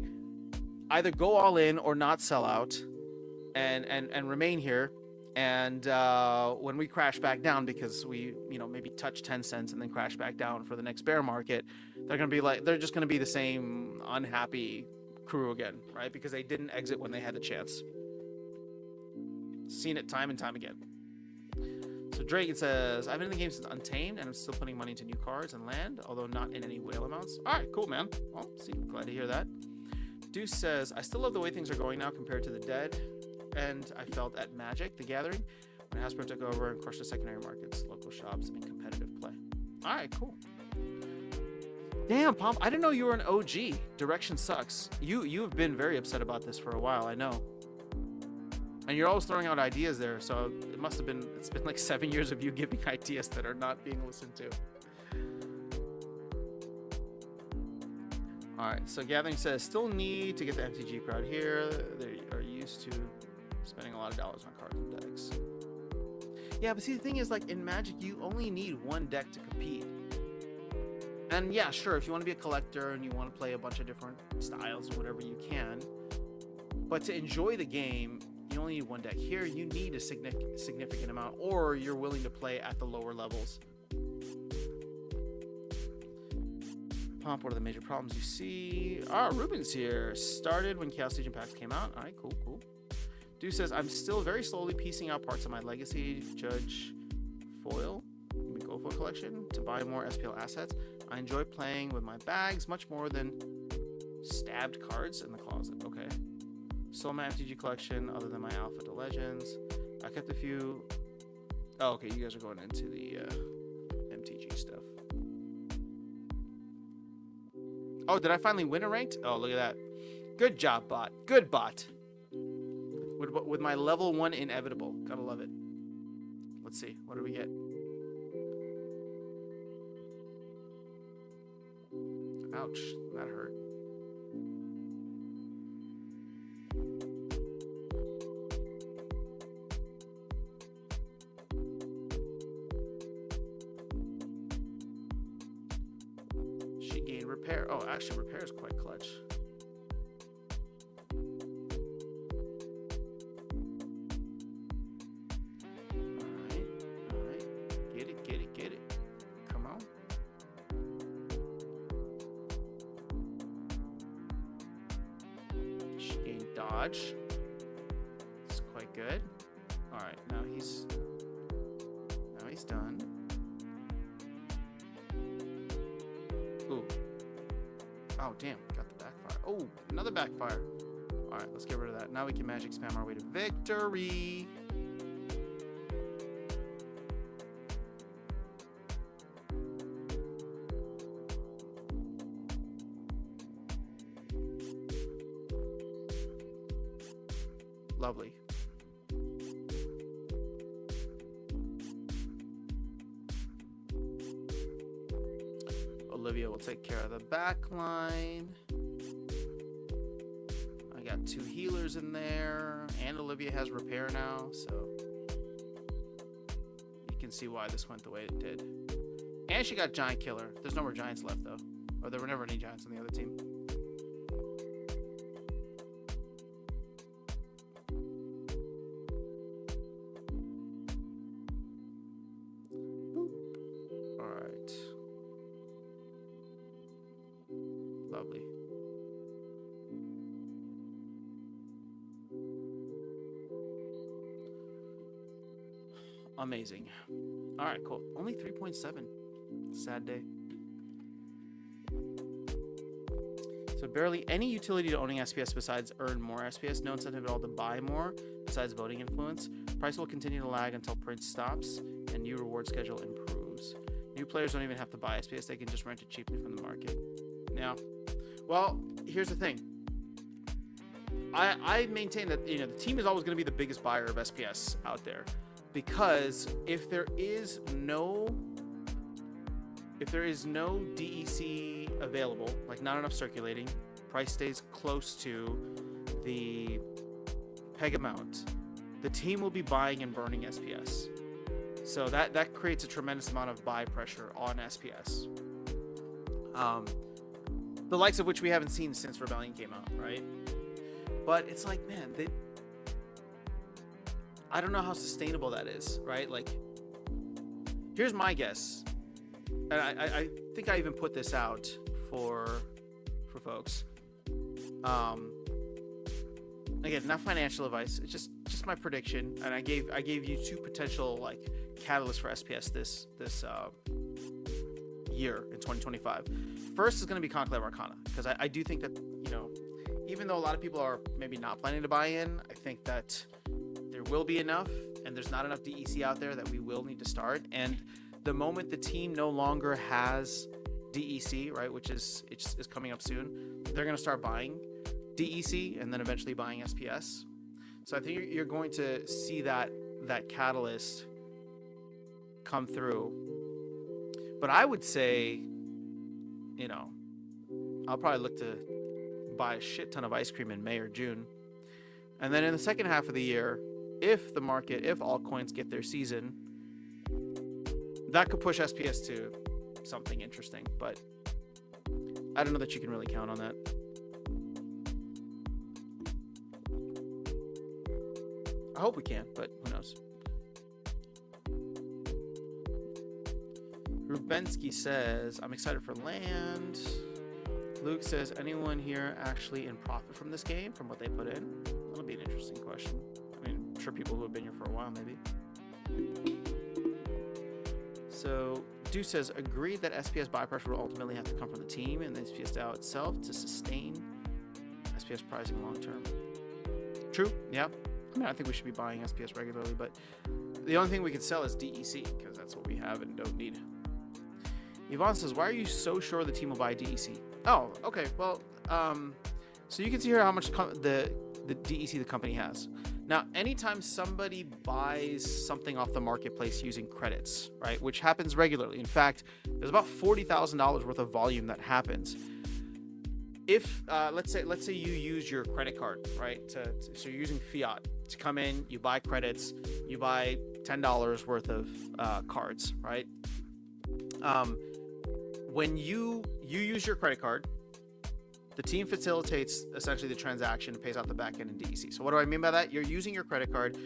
either go all in or not sell out, and remain here. And when we crash back down, because we, you know, maybe touch 10 cents and then crash back down for the next bear market, they're just going to be the same unhappy crew again, right? Because they didn't exit when they had the chance. Seen it time and time again. So Dragon says, I've been in the game since Untamed, and I'm still putting money into new cards and land, although not in any whale amounts. All right, cool, man. Well, see, glad to hear that. Deuce says, I still love the way things are going now compared to the dead, and I felt at Magic, the Gathering, when Hasbro took over and crushed the secondary markets, local shops, and competitive play. All right, cool. Damn, Pomp, I didn't know you were an OG. Direction sucks. You have been very upset about this for a while, I know. And you're always throwing out ideas there, so it's been like 7 years of you giving ideas that are not being listened to. All right, so Gathering says, still need to get the MTG crowd here. They are used to spending a lot of dollars on cards and decks. Yeah, but see, the thing is, like, in Magic, you only need one deck to compete. And yeah, sure, if you want to be a collector and you want to play a bunch of different styles or whatever, you can. But to enjoy the game, you only need one deck. Here, you need a significant amount, or you're willing to play at the lower levels. Pomp, what are the major problems you see? Ruben's here. Started when Chaos Legion packs came out. All right, cool. Dude says, I'm still very slowly piecing out parts of my Legacy Judge Foil, Gold Foil collection to buy more SPL assets. I enjoy playing with my bags much more than stabbed cards in the closet. Okay. Sold my MTG collection other than my Alpha to Legends. I kept a few. Oh, okay. You guys are going into the MTG stuff. Oh, did I finally win a ranked? Oh, look at that. Good job, bot. Good bot. With my level 1 inevitable. Gotta love it. Let's see. What do we get? Ouch. That hurt. repair. Oh, actually, repair is quite clutch. All right. Get it. Come on. She gained dodge. It's quite good. All right, now he's done. Ooh. Oh, damn. Got the backfire. Oh, another backfire. All right, let's get rid of that. Now we can magic spam our way to victory. Lovely. Olivia will take care of the back line. I got 2 healers in there, and Olivia has repair now, so you can see why this went the way it did. And she got giant killer. There's no more giants left though, or there were never any giants on the other team. Lovely. Amazing. All right, cool. Only 3.7. Sad day. So barely any utility to owning SPS besides earn more SPS. No incentive at all to buy more besides voting influence. Price will continue to lag until print stops and new reward schedule improves. New players don't even have to buy SPS. They can just rent it cheaply from the market. Yeah. Well, here's the thing. I maintain that the team is always going to be the biggest buyer of SPS out there, because if there is no DEC available, like not enough circulating, price stays close to the peg amount, the team will be buying and burning SPS. So that creates a tremendous amount of buy pressure on SPS. The likes of which we haven't seen since Rebellion came out, right? But it's like, man, I don't know how sustainable that is, right? Like, here's my guess, and I think I even put this out for folks. Again, not financial advice. It's just my prediction, and I gave you 2 potential like catalysts for SPS this year in 2025. First is going to be Conclave Arcana, because I do think that, even though a lot of people are maybe not planning to buy in, I think that there will be enough, and there's not enough DEC out there that we will need to start. And the moment the team no longer has DEC, right, which is coming up soon, they're going to start buying DEC and then eventually buying SPS. So I think you're going to see that catalyst come through. But I would say, I'll probably look to buy a shit ton of ice cream in May or June. And then in the second half of the year, if altcoins get their season, that could push SPS to something interesting. But I don't know that you can really count on that. I hope we can, but who knows? Rubensky says, I'm excited for land. Luke says, anyone here actually in profit from this game, from what they put in? That'll be an interesting question. I mean, I'm sure people who have been here for a while, maybe. So, Dew says, agreed that SPS buy pressure will ultimately have to come from the team and the SPS DAO itself to sustain SPS pricing long term. True, yeah. I mean, I think we should be buying SPS regularly, but the only thing we can sell is DEC, because that's what we have and don't need. Yvonne says, why are you so sure the team will buy DEC? Oh, okay. Well, so you can see here how much the DEC the company has. Now, anytime somebody buys something off the marketplace using credits, right, which happens regularly. In fact, there's about $40,000 worth of volume that happens. If let's say you use your credit card, right? So you're using fiat to come in, you buy credits, you buy $10 worth of cards, right? when you use your credit card, the team facilitates essentially the transaction, pays out the back end in DEC. So what do I mean by that? You're using your credit card,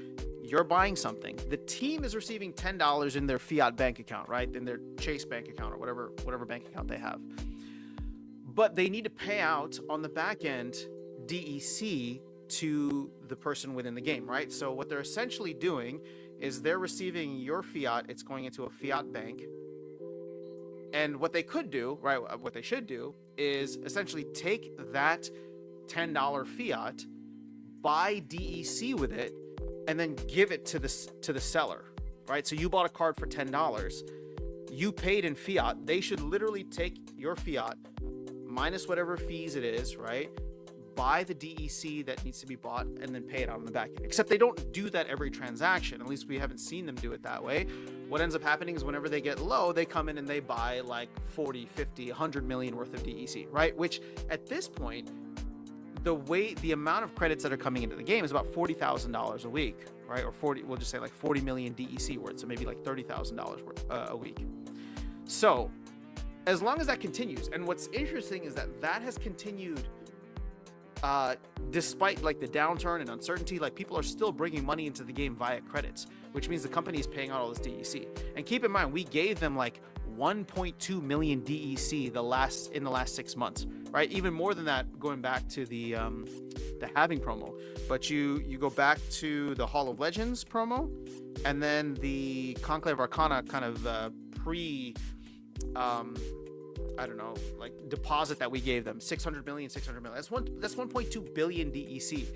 you're buying something. The team is receiving $10 in their fiat bank account, right? In their Chase bank account or whatever bank account they have. But they need to pay out on the back end DEC to the person within the game, right? So what they're essentially doing is they're receiving your fiat, it's going into a fiat bank. And what they could do, right, what they should do is essentially take that $10 fiat, buy DEC with it, and then give it to the seller, right? So you bought a card for $10, you paid in fiat. They should literally take your fiat minus whatever fees it is, right? Buy the DEC that needs to be bought and then pay it out on the back end. Except they don't do that every transaction. At least we haven't seen them do it that way. What ends up happening is whenever they get low, they come in and they buy like 40, 50, 100 million worth of DEC, right? Which at this point, the amount of credits that are coming into the game is about $40,000 a week, right? Or 40, we'll just say like 40 million DEC worth, so maybe like $30,000 worth a week. So as long as that continues, and what's interesting is that has continued despite like the downturn and uncertainty, like people are still bringing money into the game via credits, which means the company is paying out all this DEC. And keep in mind, we gave them like 1.2 million DEC in the last 6 months, right? Even more than that, going back to the halving promo. But you go back to the Hall of Legends promo, and then the Conclave Arcana kind of I don't know, like deposit that we gave them, 600 million. That's 1.2 billion DEC.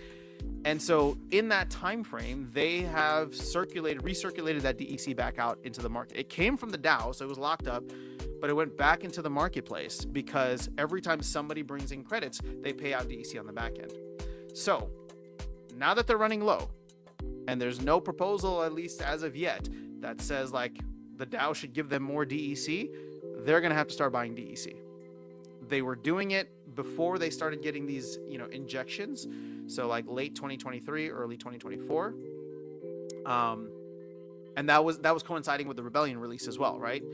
And so in that time frame, they have recirculated that DEC back out into the market. It came from the DAO, so it was locked up, but it went back into the marketplace because every time somebody brings in credits, they pay out DEC on the back end. So now that they're running low, and there's no proposal, at least as of yet, that says like the DAO should give them more DEC, they're going to have to start buying DEC. They were doing it before they started getting these, injections. So like late 2023, early 2024. And that was coinciding with the Rebellion release as well, right?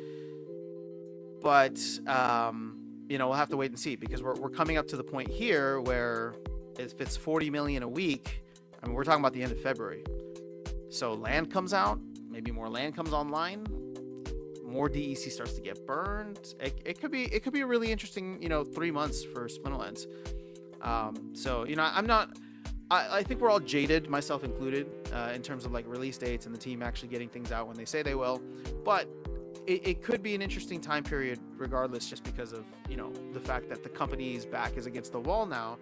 But, we'll have to wait and see, because we're coming up to the point here where if it's 40 million a week, I mean, we're talking about the end of February. So land comes out, maybe more land comes online, more DEC starts to get burned. It could be a really interesting, 3 months for Splinterlands. So, I think we're all jaded, myself included, in terms of like release dates and the team actually getting things out when they say they will. But it could be an interesting time period regardless, just because of, the fact that the company's back is against the wall now.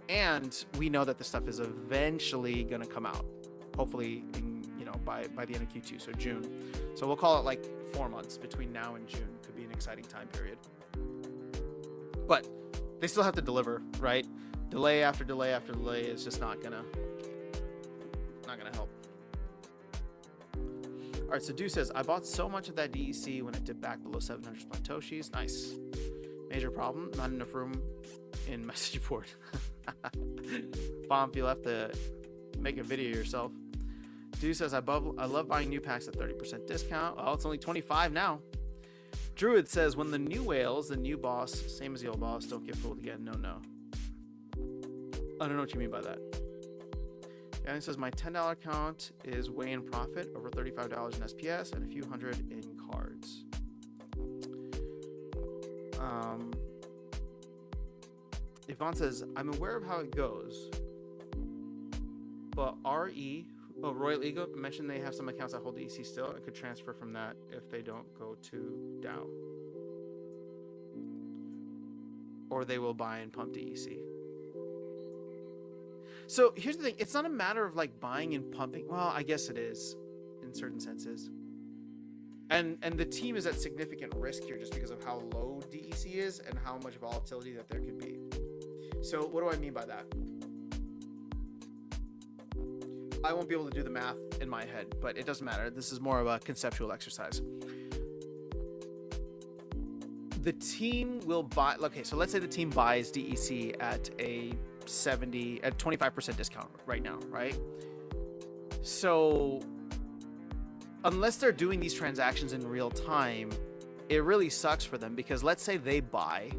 And we know that the stuff is eventually going to come out, hopefully by the end of Q2, so June. So we'll call it like 4 months between now and June. Could be an exciting time period. But they still have to deliver, right? Delay after delay after delay is just not gonna help. All right, so Dew says, I bought so much of that DEC when it dipped back below 700 Splatoshis. Nice. Major problem, not enough room in message board. Bomb, you'll have to make a video yourself. Dew says, I love buying new packs at 30% discount. Oh, it's only 25 now. Druid says, when the new whales, the new boss, same as the old boss, don't get fooled again. No. I don't know what you mean by that. Yeah, it says, my $10 account is way in profit, over $35 in SPS and a few hundred in cards. Yvonne says, I'm aware of how it goes, but Royal Eagle mentioned they have some accounts that hold DEC still. It could transfer from that if they don't go to DAO. Or they will buy and pump DEC. So here's the thing. It's not a matter of like buying and pumping. Well, I guess it is in certain senses. And the team is at significant risk here just because of how low DEC is and how much volatility that there could be. So what do I mean by that? I won't be able to do the math in my head, but it doesn't matter. This is more of a conceptual exercise. The team will buy, okay, so let's say the team buys DEC at a 25% discount right now, right? So unless they're doing these transactions in real time, it really sucks for them, because let's say they buy,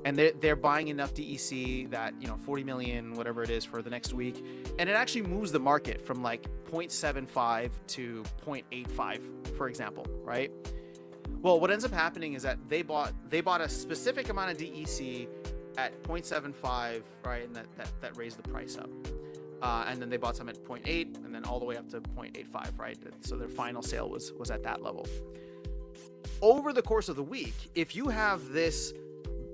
and they're buying enough DEC that, 40 million, whatever it is, for the next week, and it actually moves the market from like 0.75 to 0.85, for example, right? Well, what ends up happening is that they bought a specific amount of DEC at 0.75, right, and that raised the price up. And then they bought some at 0.8, and then all the way up to 0.85, right? So their final sale was at that level. Over the course of the week, if you have this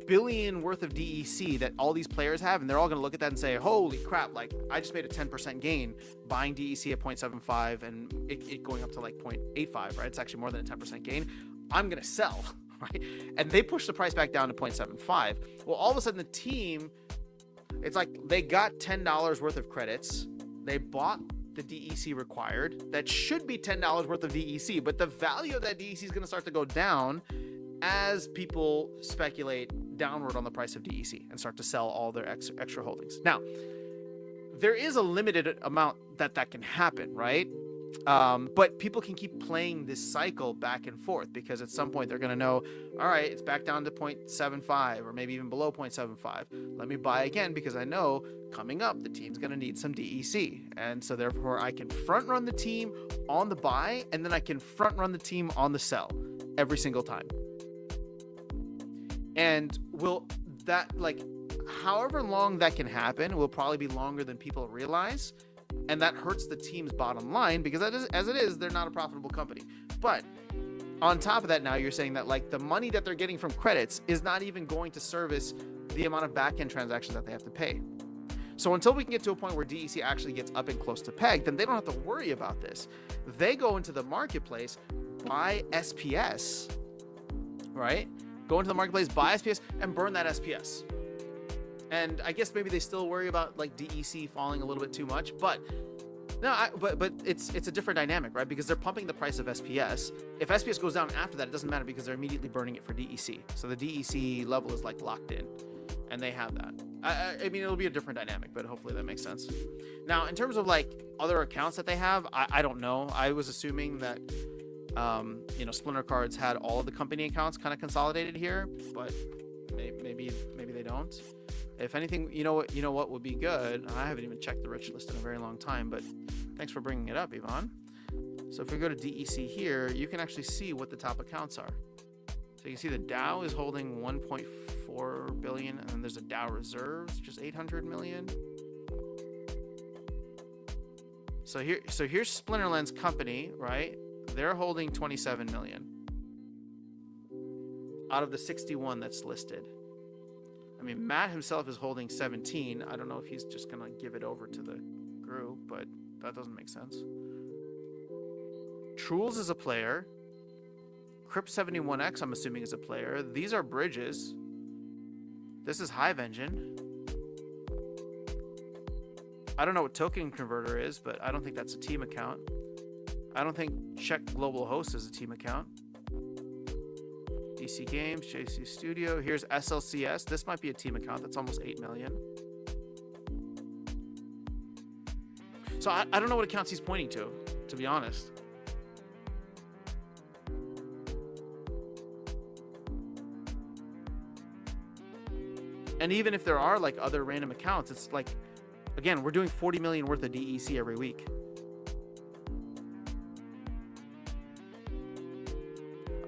billion worth of DEC that all these players have, and they're all going to look at that and say, holy crap, like I just made a 10% gain buying DEC at 0.75 and it going up to like 0.85, right? It's actually more than a 10% gain. I'm going to sell, right? And they push the price back down to 0.75. Well, all of a sudden the team, it's like they got $10 worth of credits. They bought the DEC required. That should be $10 worth of DEC, but the value of that DEC is going to start to go down as people speculate downward on the price of DEC and start to sell all their extra holdings. Now, there is a limited amount that can happen, right? But people can keep playing this cycle back and forth, because at some point they're going to know, all right, it's back down to 0.75 or maybe even below 0.75. Let me buy again, because I know coming up the team's going to need some DEC. And so therefore I can front run the team on the buy, and then I can front run the team on the sell every single time. And will that, like, however long that can happen will probably be longer than people realize. And that hurts the team's bottom line, because as it is, they're not a profitable company. But on top of that, now you're saying that like the money that they're getting from credits is not even going to service the amount of back-end transactions that they have to pay. So until we can get to a point where DEC actually gets up and close to peg, then they don't have to worry about this. They go into the marketplace, buy SPS, right? Go into the marketplace, buy SPS, and burn that SPS. And I guess maybe they still worry about like DEC falling a little bit too much, but no, but it's a different dynamic, right? Because they're pumping the price of SPS. If SPS goes down after that, it doesn't matter, because they're immediately burning it for DEC. So the DEC level is like locked in, and they have that. I mean, it'll be a different dynamic, but hopefully that makes sense. Now, in terms of like other accounts that they have, I don't know. I was assuming that Splinter Cards had all of the company accounts kind of consolidated here, but maybe they don't. If anything, you know what would be good? I haven't even checked the rich list in a very long time, but thanks for bringing it up, Yvonne. So if we go to DEC here, you can actually see what the top accounts are. So you can see the Dow is holding 1.4 billion, and then there's a Dow Reserves, which is 800 million. So here's Splinterland's company, right? They're holding 27 million out of the 61 that's listed. I mean, Matt himself is holding 17. I don't know if he's just going to give it over to the group, but that doesn't make sense. Trules is a player. Crypt71X, I'm assuming, is a player. These are bridges. This is Hive Engine. I don't know what Token Converter is, but I don't think that's a team account. I don't think Check Global Host is a team account. DC Games, JC Studio. Here's SLCS. This might be a team account. That's almost 8 million. So I don't know what accounts he's pointing to be honest. And even if there are like other random accounts, it's like, again, we're doing 40 million worth of DEC every week.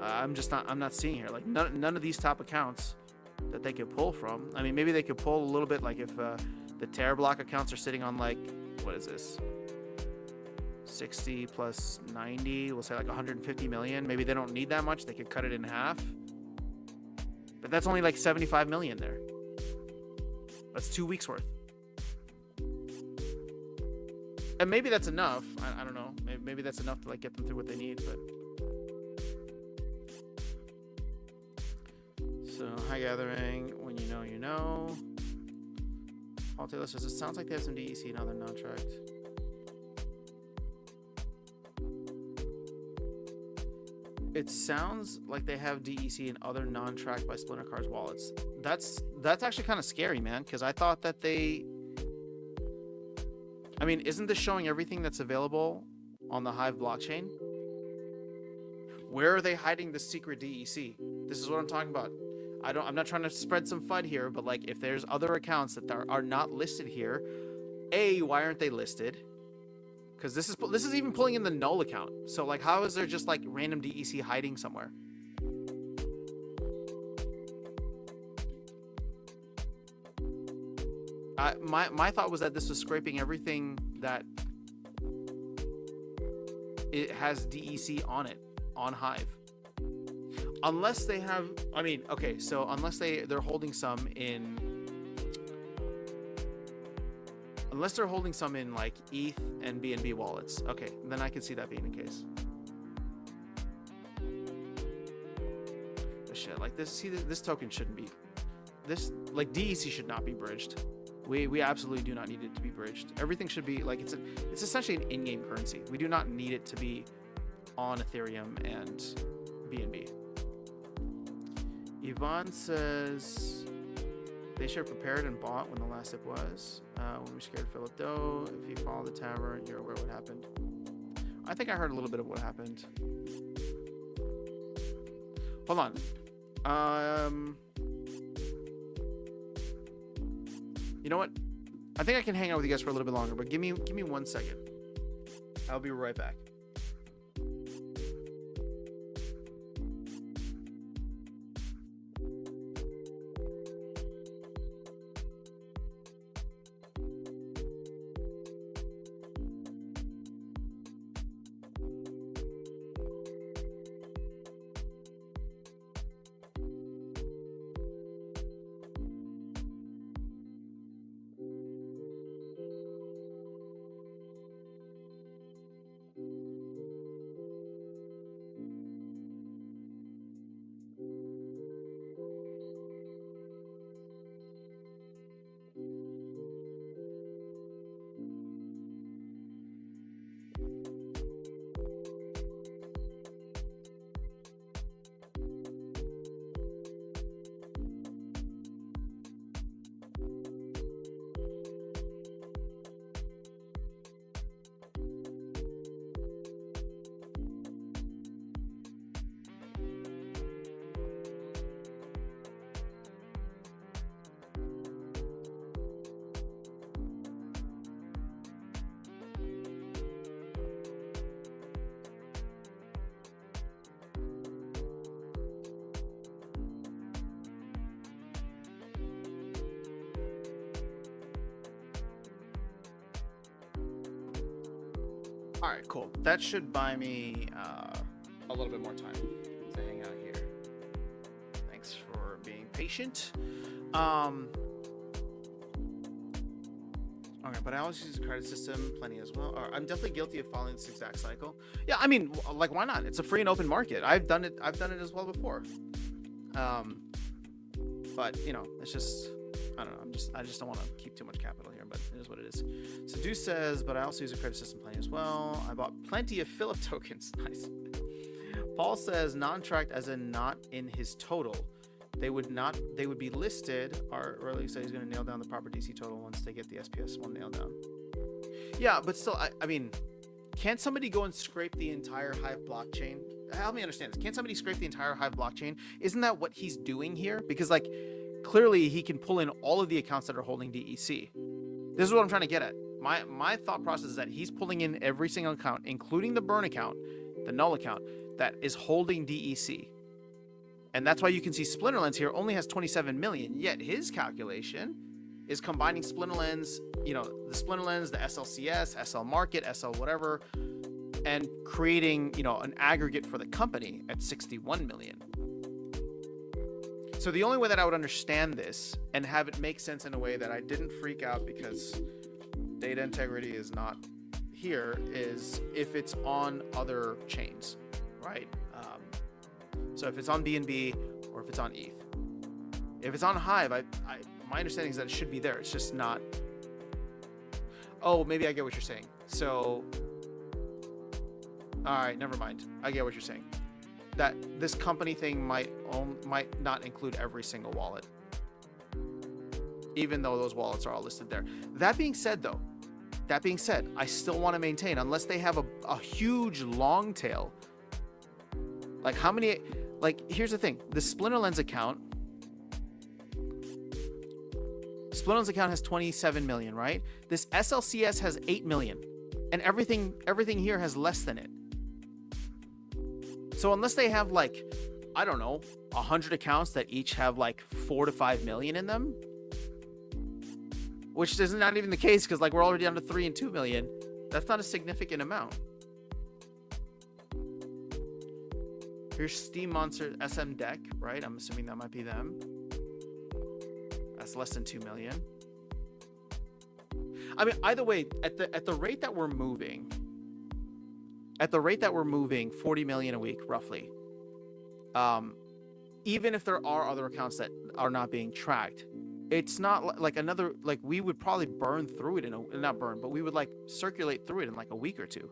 I'm not seeing here like none of these top accounts that they could pull from. I mean, maybe they could pull a little bit, like if the Terror Block accounts are sitting on like, what is this, 60 plus 90, we'll say like 150 million. Maybe they don't need that much, they could cut it in half, but that's only like 75 million there. That's 2 weeks worth, and maybe that's enough. I don't know, maybe that's enough to like get them through what they need. But so, High Gathering, when you know, you know. Paul Taylor says, it sounds like they have some DEC and other non-tracked. It sounds like they have DEC and other non-tracked by Splinter Cards wallets. That's actually kind of scary, man, because I thought that they... I mean, isn't this showing everything that's available on the Hive blockchain? Where are they hiding the secret DEC? This is what I'm talking about. I'm not trying to spread some FUD here, but like if there's other accounts that are not listed here, why aren't they listed? Because this is even pulling in the null account. So like, how is there just like random DEC hiding somewhere? My thought was that this was scraping everything that it has DEC on it, on Hive. Unless they have, I mean, okay, so unless they're holding some in, unless they're holding some in like ETH and BNB wallets, okay, then I can see that being the case. But shit, like this, see, this token shouldn't be, this, like DEC should not be bridged. We absolutely do not need it to be bridged. Everything should be like, it's essentially an in-game currency. We do not need it to be on Ethereum and BNB. Yvonne says they should have prepared and bought when the last sip was. When we scared Philip Doe, if you follow the tavern, you're aware what happened. I think I heard a little bit of what happened. Hold on. You know what? I think I can hang out with you guys for a little bit longer, but give me 1 second. I'll be right back. All right, cool. That should buy me a little bit more time to hang out here. Thanks for being patient. Okay, but I always use the credit system plenty as well. I'm definitely guilty of following this exact cycle. Yeah, I mean, like, why not? It's a free and open market. I've done it as well before. But you know, it's just, I don't know. I just don't want to keep too much capital here, but it is what it is. So Deuce says, but I also use a credit system plenty as well. I bought plenty of Philip tokens. Nice. Paul says non-tracked as in not in his total. They would be listed, or at least he's going to nail down the proper DC total once they get the SPS one nailed down. Yeah, but still, I mean, can't somebody go and scrape the entire Hive blockchain? Help me understand this. Can't somebody scrape the entire Hive blockchain? Isn't that what he's doing here? Because like, clearly he can pull in all of the accounts that are holding DEC. This is what I'm trying to get at. My thought process is that he's pulling in every single account, including the burn account, the null account, that is holding DEC. And that's why you can see Splinterlands here only has 27 million, yet his calculation is combining Splinterlands, you know, the Splinterlands, the SLCS, SL Market, SL whatever, and creating, you know, an aggregate for the company at 61 million. So the only way that I would understand this and have it make sense in a way that I didn't freak out because data integrity is not here is if it's on other chains, right? So if it's on BNB or if it's on ETH. If it's on Hive, my understanding is that it should be there. It's just not. Oh, maybe I get what you're saying. So, all right, never mind. I get what you're saying. That this company thing might not include every single wallet, even though those wallets are all listed there. That being said, I still want to maintain, unless they have a huge long tail, Like how many, like here's the thing, the Splinterlands account has 27 million, right? This SLCS has 8 million, and everything here has less than it. So unless they have like, I don't know, 100 accounts that each have like 4 to 5 million in them, which is not even the case because like we're already down to 3 and 2 million. That's not a significant amount. Here's Steam Monster SM Deck, right? I'm assuming that might be them. That's less than 2 million. I mean, either way, at the rate that we're moving, 40 million a week, roughly. Even if there are other accounts that are not being tracked, it's not like another, like we would probably burn through it not burn, but we would like circulate through it in like a week or two.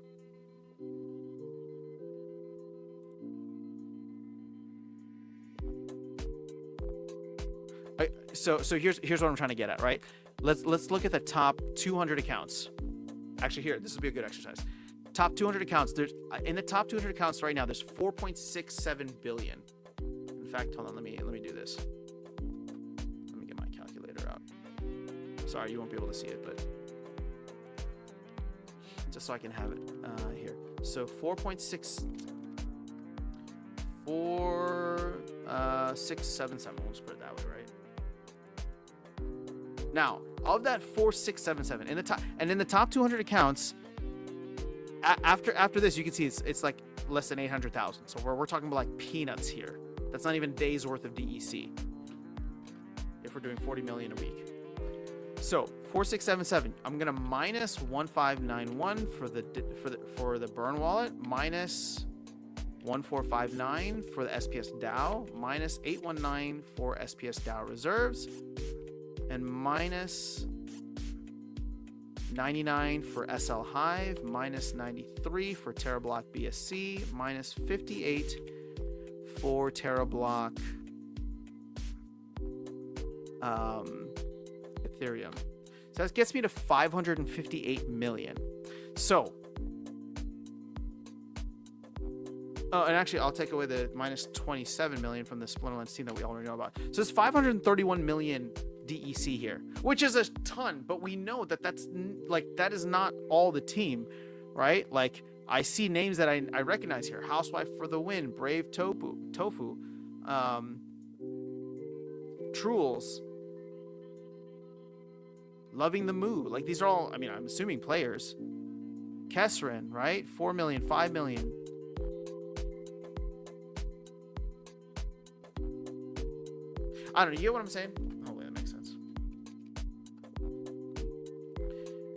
So here's what I'm trying to get at, right? Let's look at the top 200 accounts. Actually, here, this would be a good exercise. Top 200 accounts. There's in the top 200 accounts right now. There's 4.67 billion. In fact, hold on. Let me do this. Let me get my calculator out. Sorry, you won't be able to see it, but just so I can have it here. So 4.677. We'll just put it that way, right? Now, of that 4.677 in the top, and in the top 200 accounts, after this, you can see it's like less than 800,000. So we're talking about like peanuts here. That's not even days worth of DEC. If we're doing 40 million a week. So 4.677. I'm gonna minus 1.591 for the burn wallet, minus 1.459 for the SPS DAO, minus 819 for SPS DAO reserves, and minus 99 for SL Hive, minus 93 for Terablock BSC, minus 58 for Terablock Ethereum. So that gets me to 558 million. So, oh, and actually, I'll take away the minus 27 million from the Splinterlands team that we already know about. So it's 531 million DEC here, which is a ton, but we know that that is not all the team, right? Like I see names that I recognize here: Housewife for the Win, Brave Tofu, Trules, Loving the Moo. Like these are all, I mean, I'm assuming players. Kesserin, right? 4 million, 5 million. I don't know. You get what I'm saying? Hopefully that makes sense.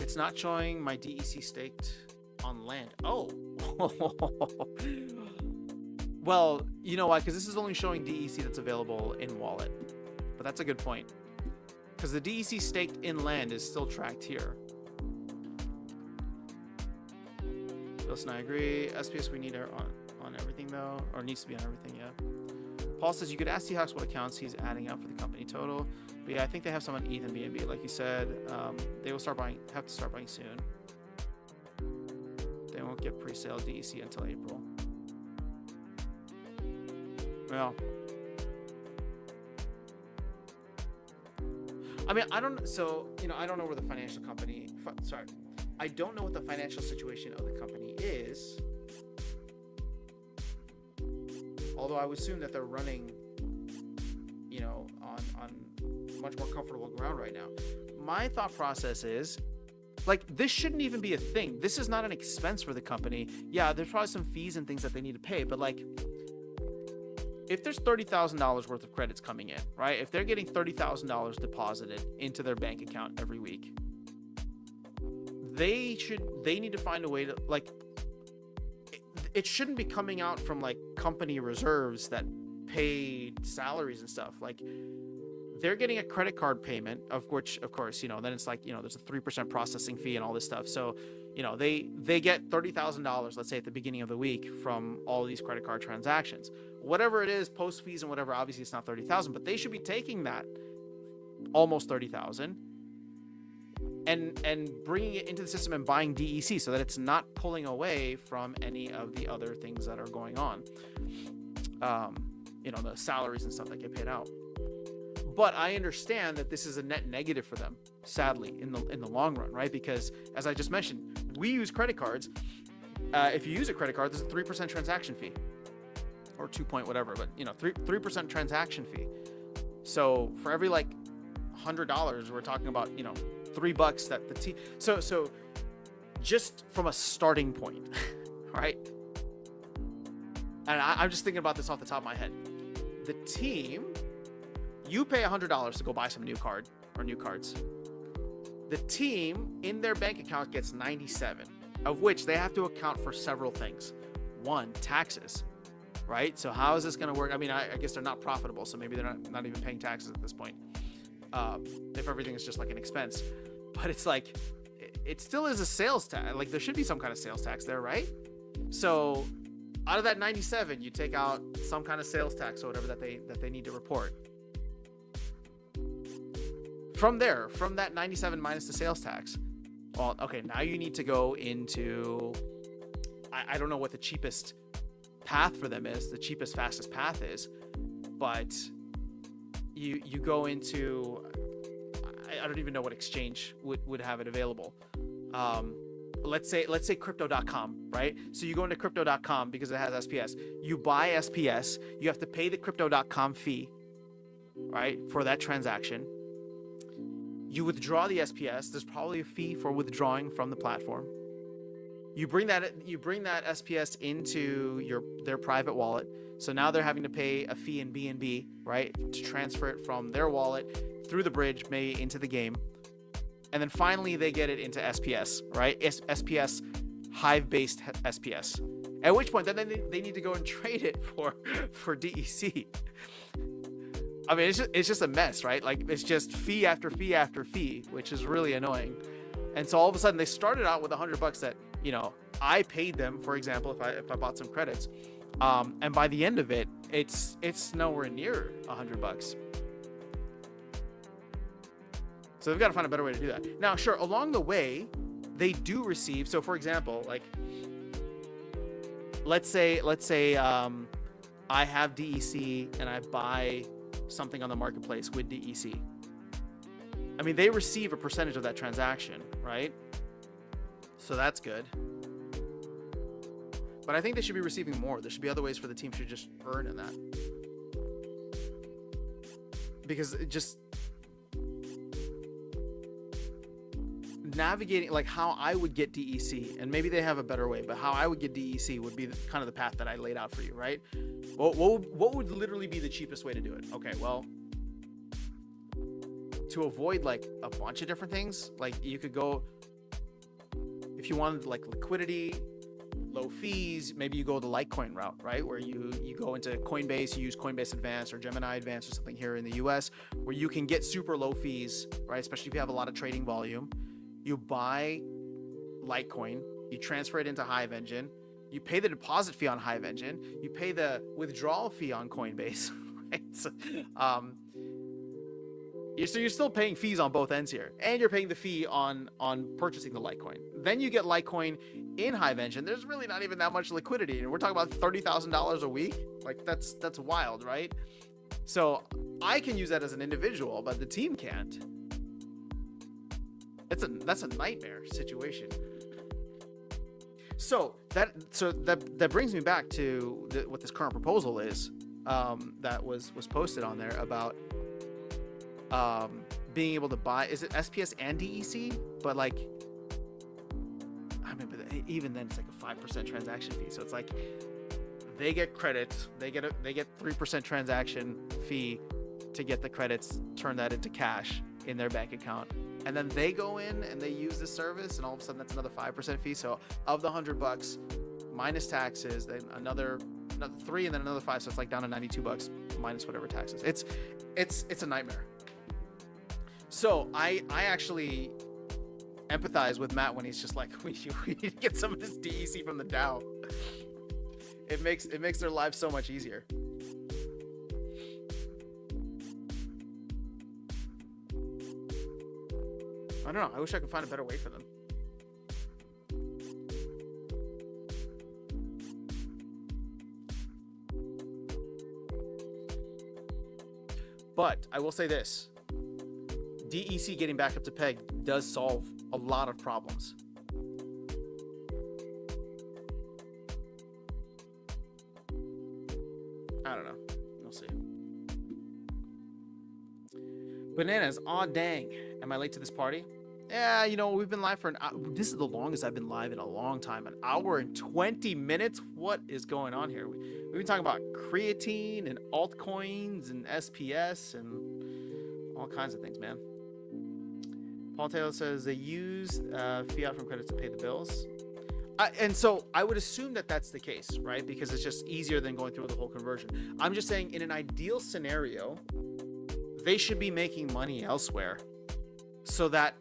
It's not showing my DEC staked on land. Oh. Well, you know why? Because this is only showing DEC that's available in wallet. But that's a good point. Because the DEC staked in land is still tracked here. Listen, I agree. SPS we need on everything though, or needs to be on everything, yeah. Paul says you could ask Seahawks what accounts he's adding up for the company total. But yeah, I think they have some on ETH and BNB. Like you said, they will have to start buying soon. They won't get pre-sale DEC until April. Well, I mean, I don't. So I don't know where the financial company. Sorry, I don't know what the financial situation of the company is. Although I would assume that they're running, on much more comfortable ground right now. My thought process is, like, this shouldn't even be a thing. This is not an expense for the company. Yeah, there's probably some fees and things that they need to pay, but like, if there's $30,000 worth of credits coming in, right? If they're getting $30,000 deposited into their bank account every week, they need to find a way to, like, it shouldn't be coming out from like company reserves that pay salaries and stuff. Like, they're getting a credit card payment, of course, then it's like, there's a 3% processing fee and all this stuff. So, they get $30,000, let's say at the beginning of the week, from all these credit card transactions. Whatever it is, post fees and whatever, obviously it's not 30,000, but they should be taking that almost 30,000 and bringing it into the system and buying DEC so that it's not pulling away from any of the other things that are going on. um, the salaries and stuff that get paid out. But I understand that this is a net negative for them, sadly, in the long run, right? Because as I just mentioned, we use credit cards. If you use a credit card, there's a 3% transaction fee, or 2 point whatever, but 3% transaction fee. So for every like $100, we're talking about $3 that the team. So just from a starting point, right? And I'm just thinking about this off the top of my head. The team, you pay $100 to go buy some new card or new cards. The team in their bank account gets 97, of which they have to account for several things. One, taxes, right? So how is this going to work? I mean, I guess they're not profitable, so maybe they're not even paying taxes at this point. If everything is just like an expense, but it's like, it still is a sales tax. Like there should be some kind of sales tax there, right? So out of that 97, you take out some kind of sales tax or whatever that they need to report. From that 97 minus the sales tax, well, okay, now you need to go into, I don't know what the cheapest path for them is, the cheapest, fastest path is, but you go into, I don't even know what exchange would have it available. Let's say crypto.com, right? So you go into crypto.com because it has SPS. You buy SPS, you have to pay the crypto.com fee, right, for that transaction. You withdraw the SPS, there's probably a fee for withdrawing from the platform. You bring that SPS into their private wallet. So now they're having to pay a fee in BNB, right, to transfer it from their wallet through the bridge, maybe into the game. And then finally they get it into SPS, right? SPS, Hive-based SPS. At which point then they need to go and trade it for DEC. I mean, it's just a mess, right? Like it's just fee after fee after fee, which is really annoying. And so all of a sudden they started out with $100 that, I paid them, for example, if I bought some credits. And by the end of it, it's nowhere near $100. So they've got to find a better way to do that. Now, sure, along the way, they do receive. So, for example, like, let's say, I have DEC and I buy something on the marketplace with DEC. I mean, they receive a percentage of that transaction, right? So that's good. But I think they should be receiving more. There should be other ways for the team to just earn in that. Because it just navigating, like how I would get DEC, and maybe they have a better way, but how I would get DEC would be kind of the path that I laid out for you, right? What would literally be the cheapest way to do it? Okay, well, to avoid like a bunch of different things, like you could go, if you wanted like liquidity, low fees, maybe you go the Litecoin route, right? Where you go into Coinbase, you use Coinbase Advanced or Gemini Advanced or something here in the US, where you can get super low fees, right? Especially if you have a lot of trading volume. You buy Litecoin, you transfer it into Hive Engine, you pay the deposit fee on Hive Engine, you pay the withdrawal fee on Coinbase, right? So, you're still paying fees on both ends here, and you're paying the fee on purchasing the Litecoin. Then you get Litecoin in Hive Engine. There's really not even that much liquidity, and we're talking about $30,000 a week. Like that's wild, right? So I can use that as an individual, but the team can't. That's a nightmare situation. So that brings me back to what this current proposal is, that was posted on there about being able to buy, is it SPS and DEC? But like, I mean, but even then it's like a 5% transaction fee. So it's like they get credits, they get 3% transaction fee to get the credits, turn that into cash in their bank account. And then they go in and they use the service, and all of a sudden that's another 5% fee. So of the $100 minus taxes, then another 3, and then another 5. So it's like down to $92 minus whatever taxes. It's a nightmare. So I actually empathize with Matt when he's just like, we need to get some of this DEC from the DAO. It makes their lives so much easier. I don't know. I wish I could find a better way for them. But I will say this. DEC getting back up to peg does solve a lot of problems. I don't know. We'll see. Bananas. Aw, dang. Am I late to this party? Yeah, you know, we've been live for an hour. This is the longest I've been live in a long time. An hour and 20 minutes? What is going on here? We've been talking about creatine and altcoins and SPS and all kinds of things, man. Paul Taylor says they use fiat from credits to pay the bills. And so I would assume that that's the case, right? Because it's just easier than going through the whole conversion. I'm just saying in an ideal scenario, they should be making money elsewhere so that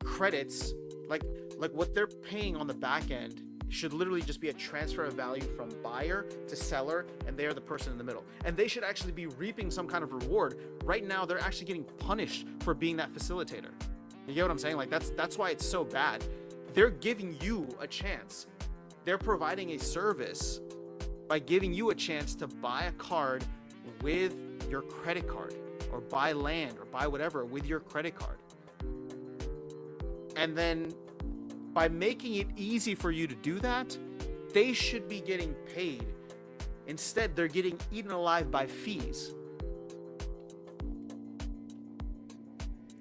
credits, like what they're paying on the back end, should literally just be a transfer of value from buyer to seller, and they're the person in the middle. And they should actually be reaping some kind of reward. Right now, they're actually getting punished for being that facilitator. You get what I'm saying? Like that's why it's so bad. They're giving you a chance. They're providing a service by giving you a chance to buy a card with your credit card, or buy land, or buy whatever with your credit card. And then by making it easy for you to do that, they should be getting paid. Instead, they're getting eaten alive by fees.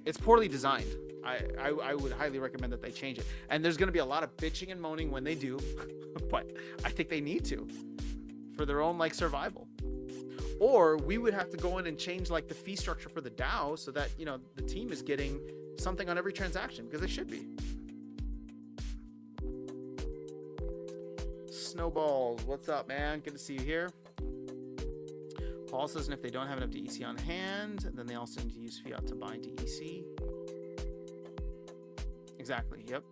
It's poorly designed. I would highly recommend that they change it. And there's going to be a lot of bitching and moaning when they do, but I think they need to for their own like survival. Or we would have to go in and change like the fee structure for the DAO so that, you know, the team is getting something on every transaction, because they should be. Snowballs, what's up, man? Good to see you here. Paul says, and if they don't have enough DEC on hand, then they also need to use fiat to buy DEC. Exactly. Yep.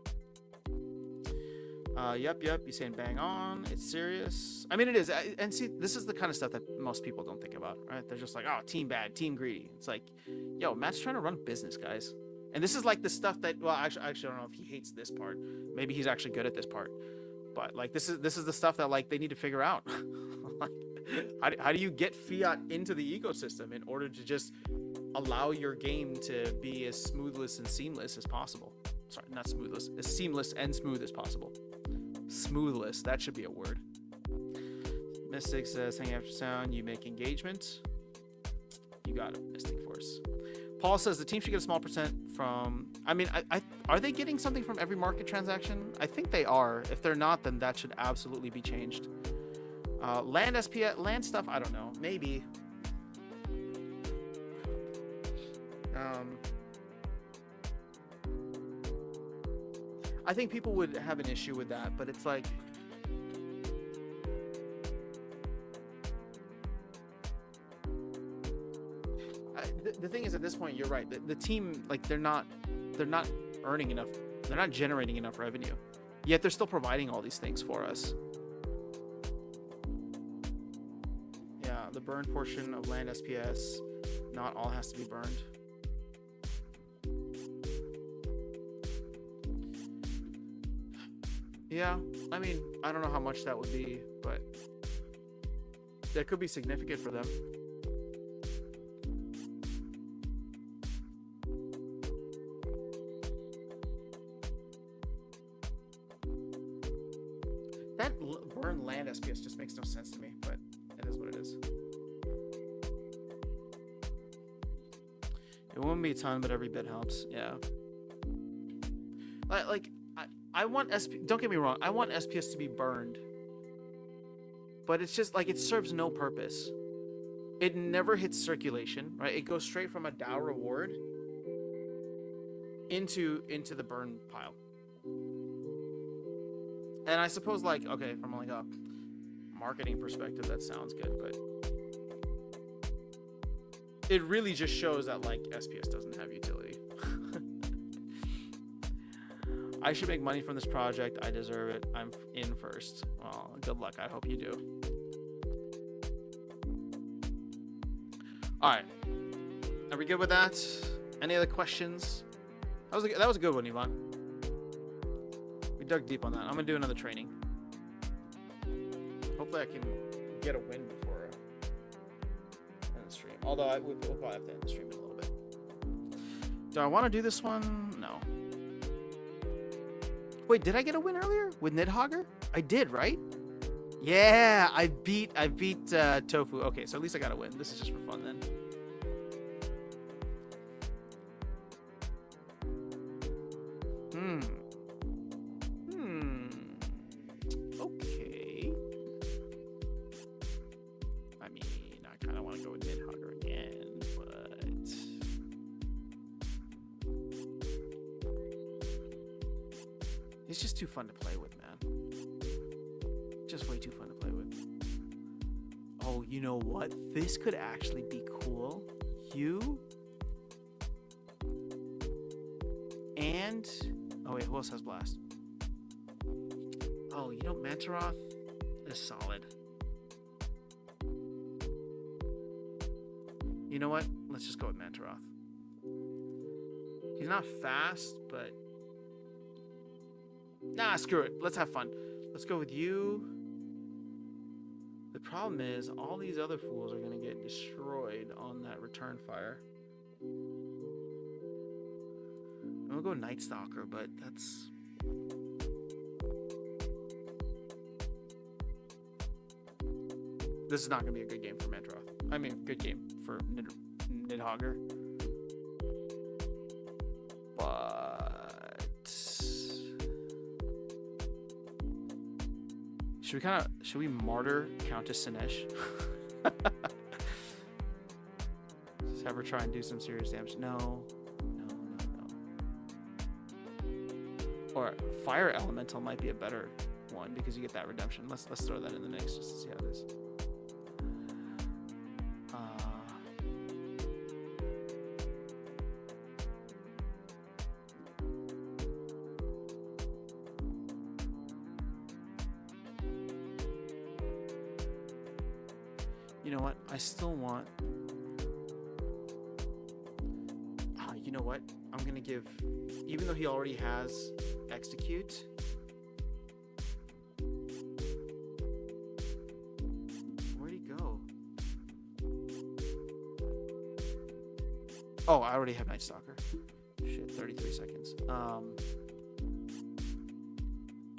Yep. You're saying bang on. It's serious. I mean, it is. And see, this is the kind of stuff that most people don't think about, right? They're just like, oh, team bad, team greedy. It's like, yo, Matt's trying to run a business, guys. And this is like the stuff that, well, actually, I don't know if he hates this part. Maybe he's actually good at this part. But like, this is the stuff that like they need to figure out. Like, how do you get fiat into the ecosystem in order to just allow your game to be as smoothless and seamless as possible? Sorry, not smoothless, as seamless and smooth as possible. Smoothless, that should be a word. Mystic says, hang after sound, you make engagement. You got it, Mystic Force. Paul says the team should get a small percent from, I mean, are they getting something from every market transaction? I think they are. If they're not, then that should absolutely be changed. Land SPS, land stuff, I don't know, maybe. I think people would have an issue with that, but it's like, the thing is, at this point, you're right. The team, like, they're not earning enough. They're not generating enough revenue, yet they're still providing all these things for us. Yeah, the burn portion of land SPS, not all has to be burned. Yeah, I mean, I don't know how much that would be, but that could be significant for them. That burn land SPS just makes no sense to me, but it is what it is. It won't be a ton, but every bit helps. Yeah. Like I want SP. Don't get me wrong. I want SPS to be burned, but it's just like it serves no purpose. It never hits circulation, right? It goes straight from a DAO reward into the burn pile. And I suppose, like, okay, from like a marketing perspective, that sounds good, but it really just shows that like SPS doesn't have utility. I should make money from this project. I deserve it. I'm in first. Well, good luck. I hope you do. All right. Are we good with that? Any other questions? That was a good one, Yvonne. We dug deep on that. I'm gonna do another training. Hopefully I can get a win before stream. Although we'll probably have to end the stream in a little bit. Do I want to do this one? No. Wait, did I get a win earlier with Nidhogger? I did, right? Yeah, I beat Tofu. Okay, so at least I got a win. This is just for fun then. Okay. I mean, I kind of want to go with Nidhogger again, but he's just too fun to play with, man. Just way too fun to play with. Oh, you know what? This could actually be cool. You and oh wait, who else has Blast? Oh, you know, Mantaroth is solid. You know what? Let's just go with Mantaroth. He's not fast, but nah, screw it. Let's have fun. Let's go with you. The problem is all these other fools are gonna get destroyed on that return fire. I'm gonna go Night Stalker, but that's this is not gonna be a good game for Mantaroth. I mean, good game for Nidhogger. But should we martyr Countess Sinesh? Just have her try and do some serious damage. No. Or Fire Elemental might be a better one because you get that redemption. Let's throw that in the mix just to see how it is. You know what? I still want... you know what? I'm going to give... Even though he already has Execute... Where'd he go? Oh, I already have Night Stalker. Shit, 33 seconds.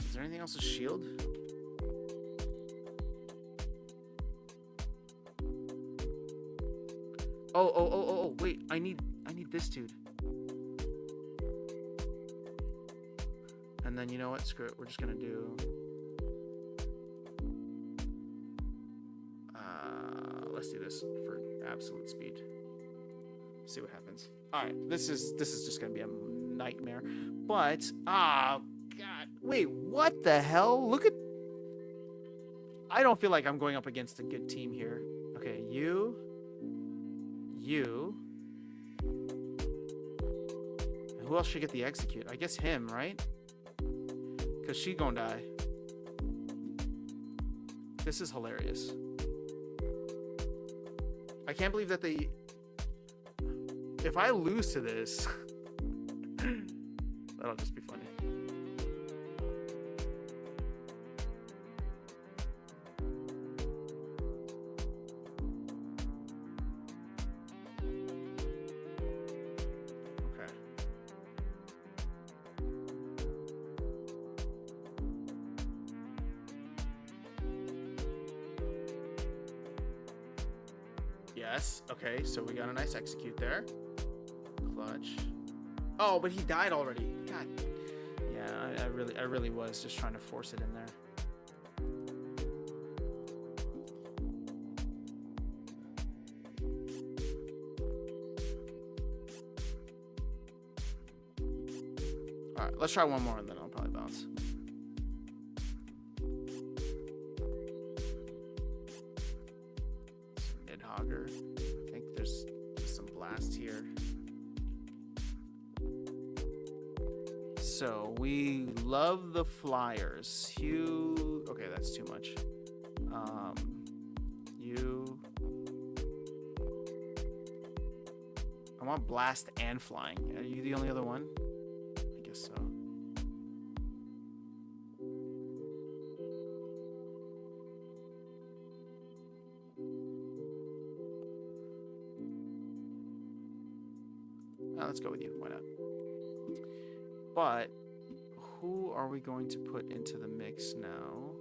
Is there anything else with shield? Oh, wait, I need this dude. And then you know what? Screw it. We're just gonna do let's do this for absolute speed. See what happens. Alright, this is just gonna be a nightmare. But God, wait, what the hell? Look at I don't feel like I'm going up against a good team here. Okay, you. Who else should get the Execute? I guess him, right? Because she gonna die. This is hilarious. I can't believe that they... If I lose to this... that'll just be funny. Yes. Okay, so we got a nice Execute there. Clutch. Oh, but he died already. God. Yeah, I really was just trying to force it in there. All right, let's try one more and then I'll probably bounce. Nidhogger. I think there's some blast here. So we love the flyers. Hugh. Okay, that's too much. You. I want blast and flying. Are you the only other one? I guess so. Let's go with you. Why not? But who are we going to put into the mix now?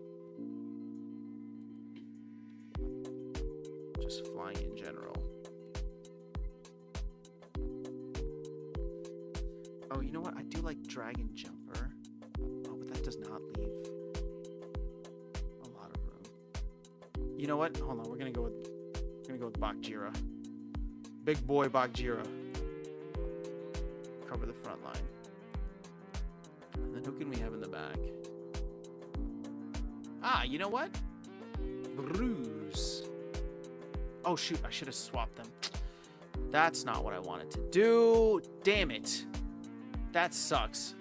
Just flying in general. Oh, you know what? I do like Dragon Jumper. Oh, but that does not leave a lot of room. You know what? Hold on. We're gonna go with Bakjira. Big boy Bakjira. Cover the front line. And then who can we have in the back? Ah, you know what? Bruce. Oh shoot! I should have swapped them. That's not what I wanted to do. Damn it. That sucks.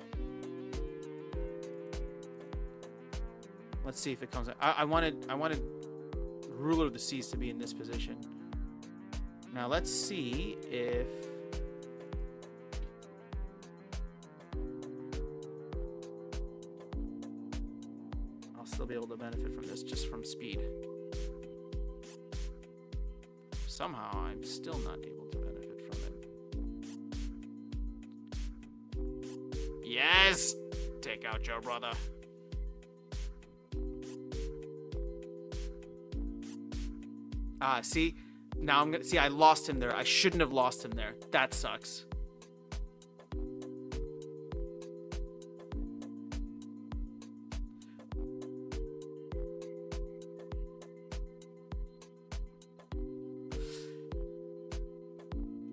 Let's see if it comes out. I wanted Ruler of the Seas to be in this position. Now let's see if I'll still be able to benefit from this just from speed. Somehow I'm still not able to benefit from it. Yes! Take out your brother. See? Now I'm gonna see I lost him there. I shouldn't have lost him there. That sucks.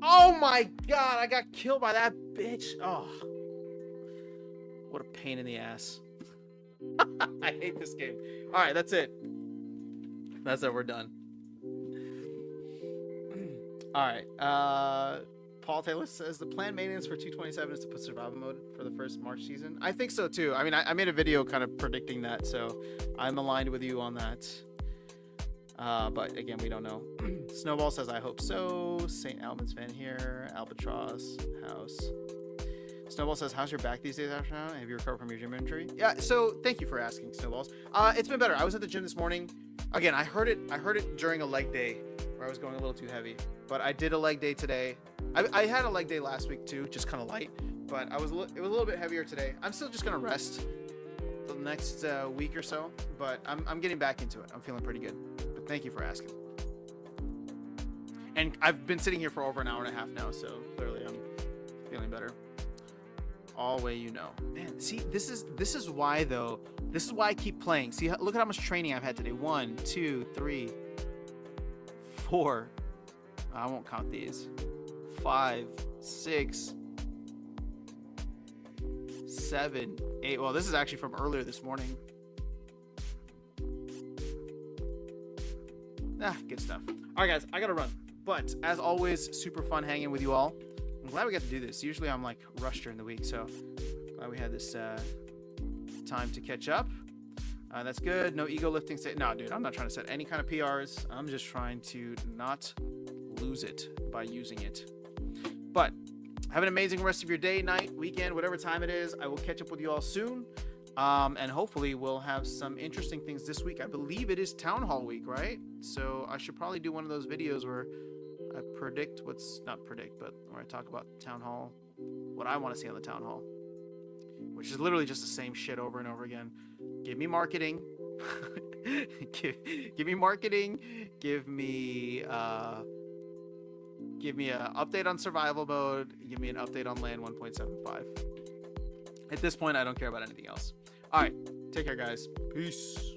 Oh my god, I got killed by that bitch. Oh. What a pain in the ass. I hate this game. Alright, that's it. That's it, we're done. Alright, Paul Taylor says the planned maintenance for 227 is to put survival mode for the first March season. I think so too. I mean, I made a video kind of predicting that, so I'm aligned with you on that. But again, we don't know. Snowball says, I hope so. St. Albans fan here. Albatross House. Snowball says, how's your back these days after now? Have you recovered from your gym injury? Yeah, so thank you for asking, Snowballs. It's been better. I was at the gym this morning. Again, I heard it during a leg day where I was going a little too heavy. But I did a leg day today. I had a leg day last week too, just kind of light. But it was a little bit heavier today. I'm still just gonna rest the next week or so. But I'm getting back into it. I'm feeling pretty good. But thank you for asking. And I've been sitting here for over an hour and a half now, so clearly I'm feeling better. All way you know. Man, see, this is why though. This is why I keep playing. See, look at how much training I've had today. 1, 2, 3, 4. I won't count these. 5, 6, 7, 8. Well, this is actually from earlier this morning. Good stuff. All right, guys, I gotta run. But as always, super fun hanging with you all. I'm glad we got to do this. Usually I'm like rushed during the week, so glad we had this time to catch up. That's good. No ego lifting. No, dude, I'm not trying to set any kind of PRs. I'm just trying to not lose it by using it. But have an amazing rest of your day, night, weekend, whatever time it is. I will catch up with you all soon. And hopefully we'll have some interesting things this week. I believe it is Town Hall week, right? So I should probably do one of those videos where I predict but where I talk about Town Hall, what I want to see on the Town Hall, which is literally just the same shit over and over again. Give me marketing. give me marketing. Give me an update on survival mode. Give me an update on land 1.75. At this point, I don't care about anything else. All right, take care, guys. Peace.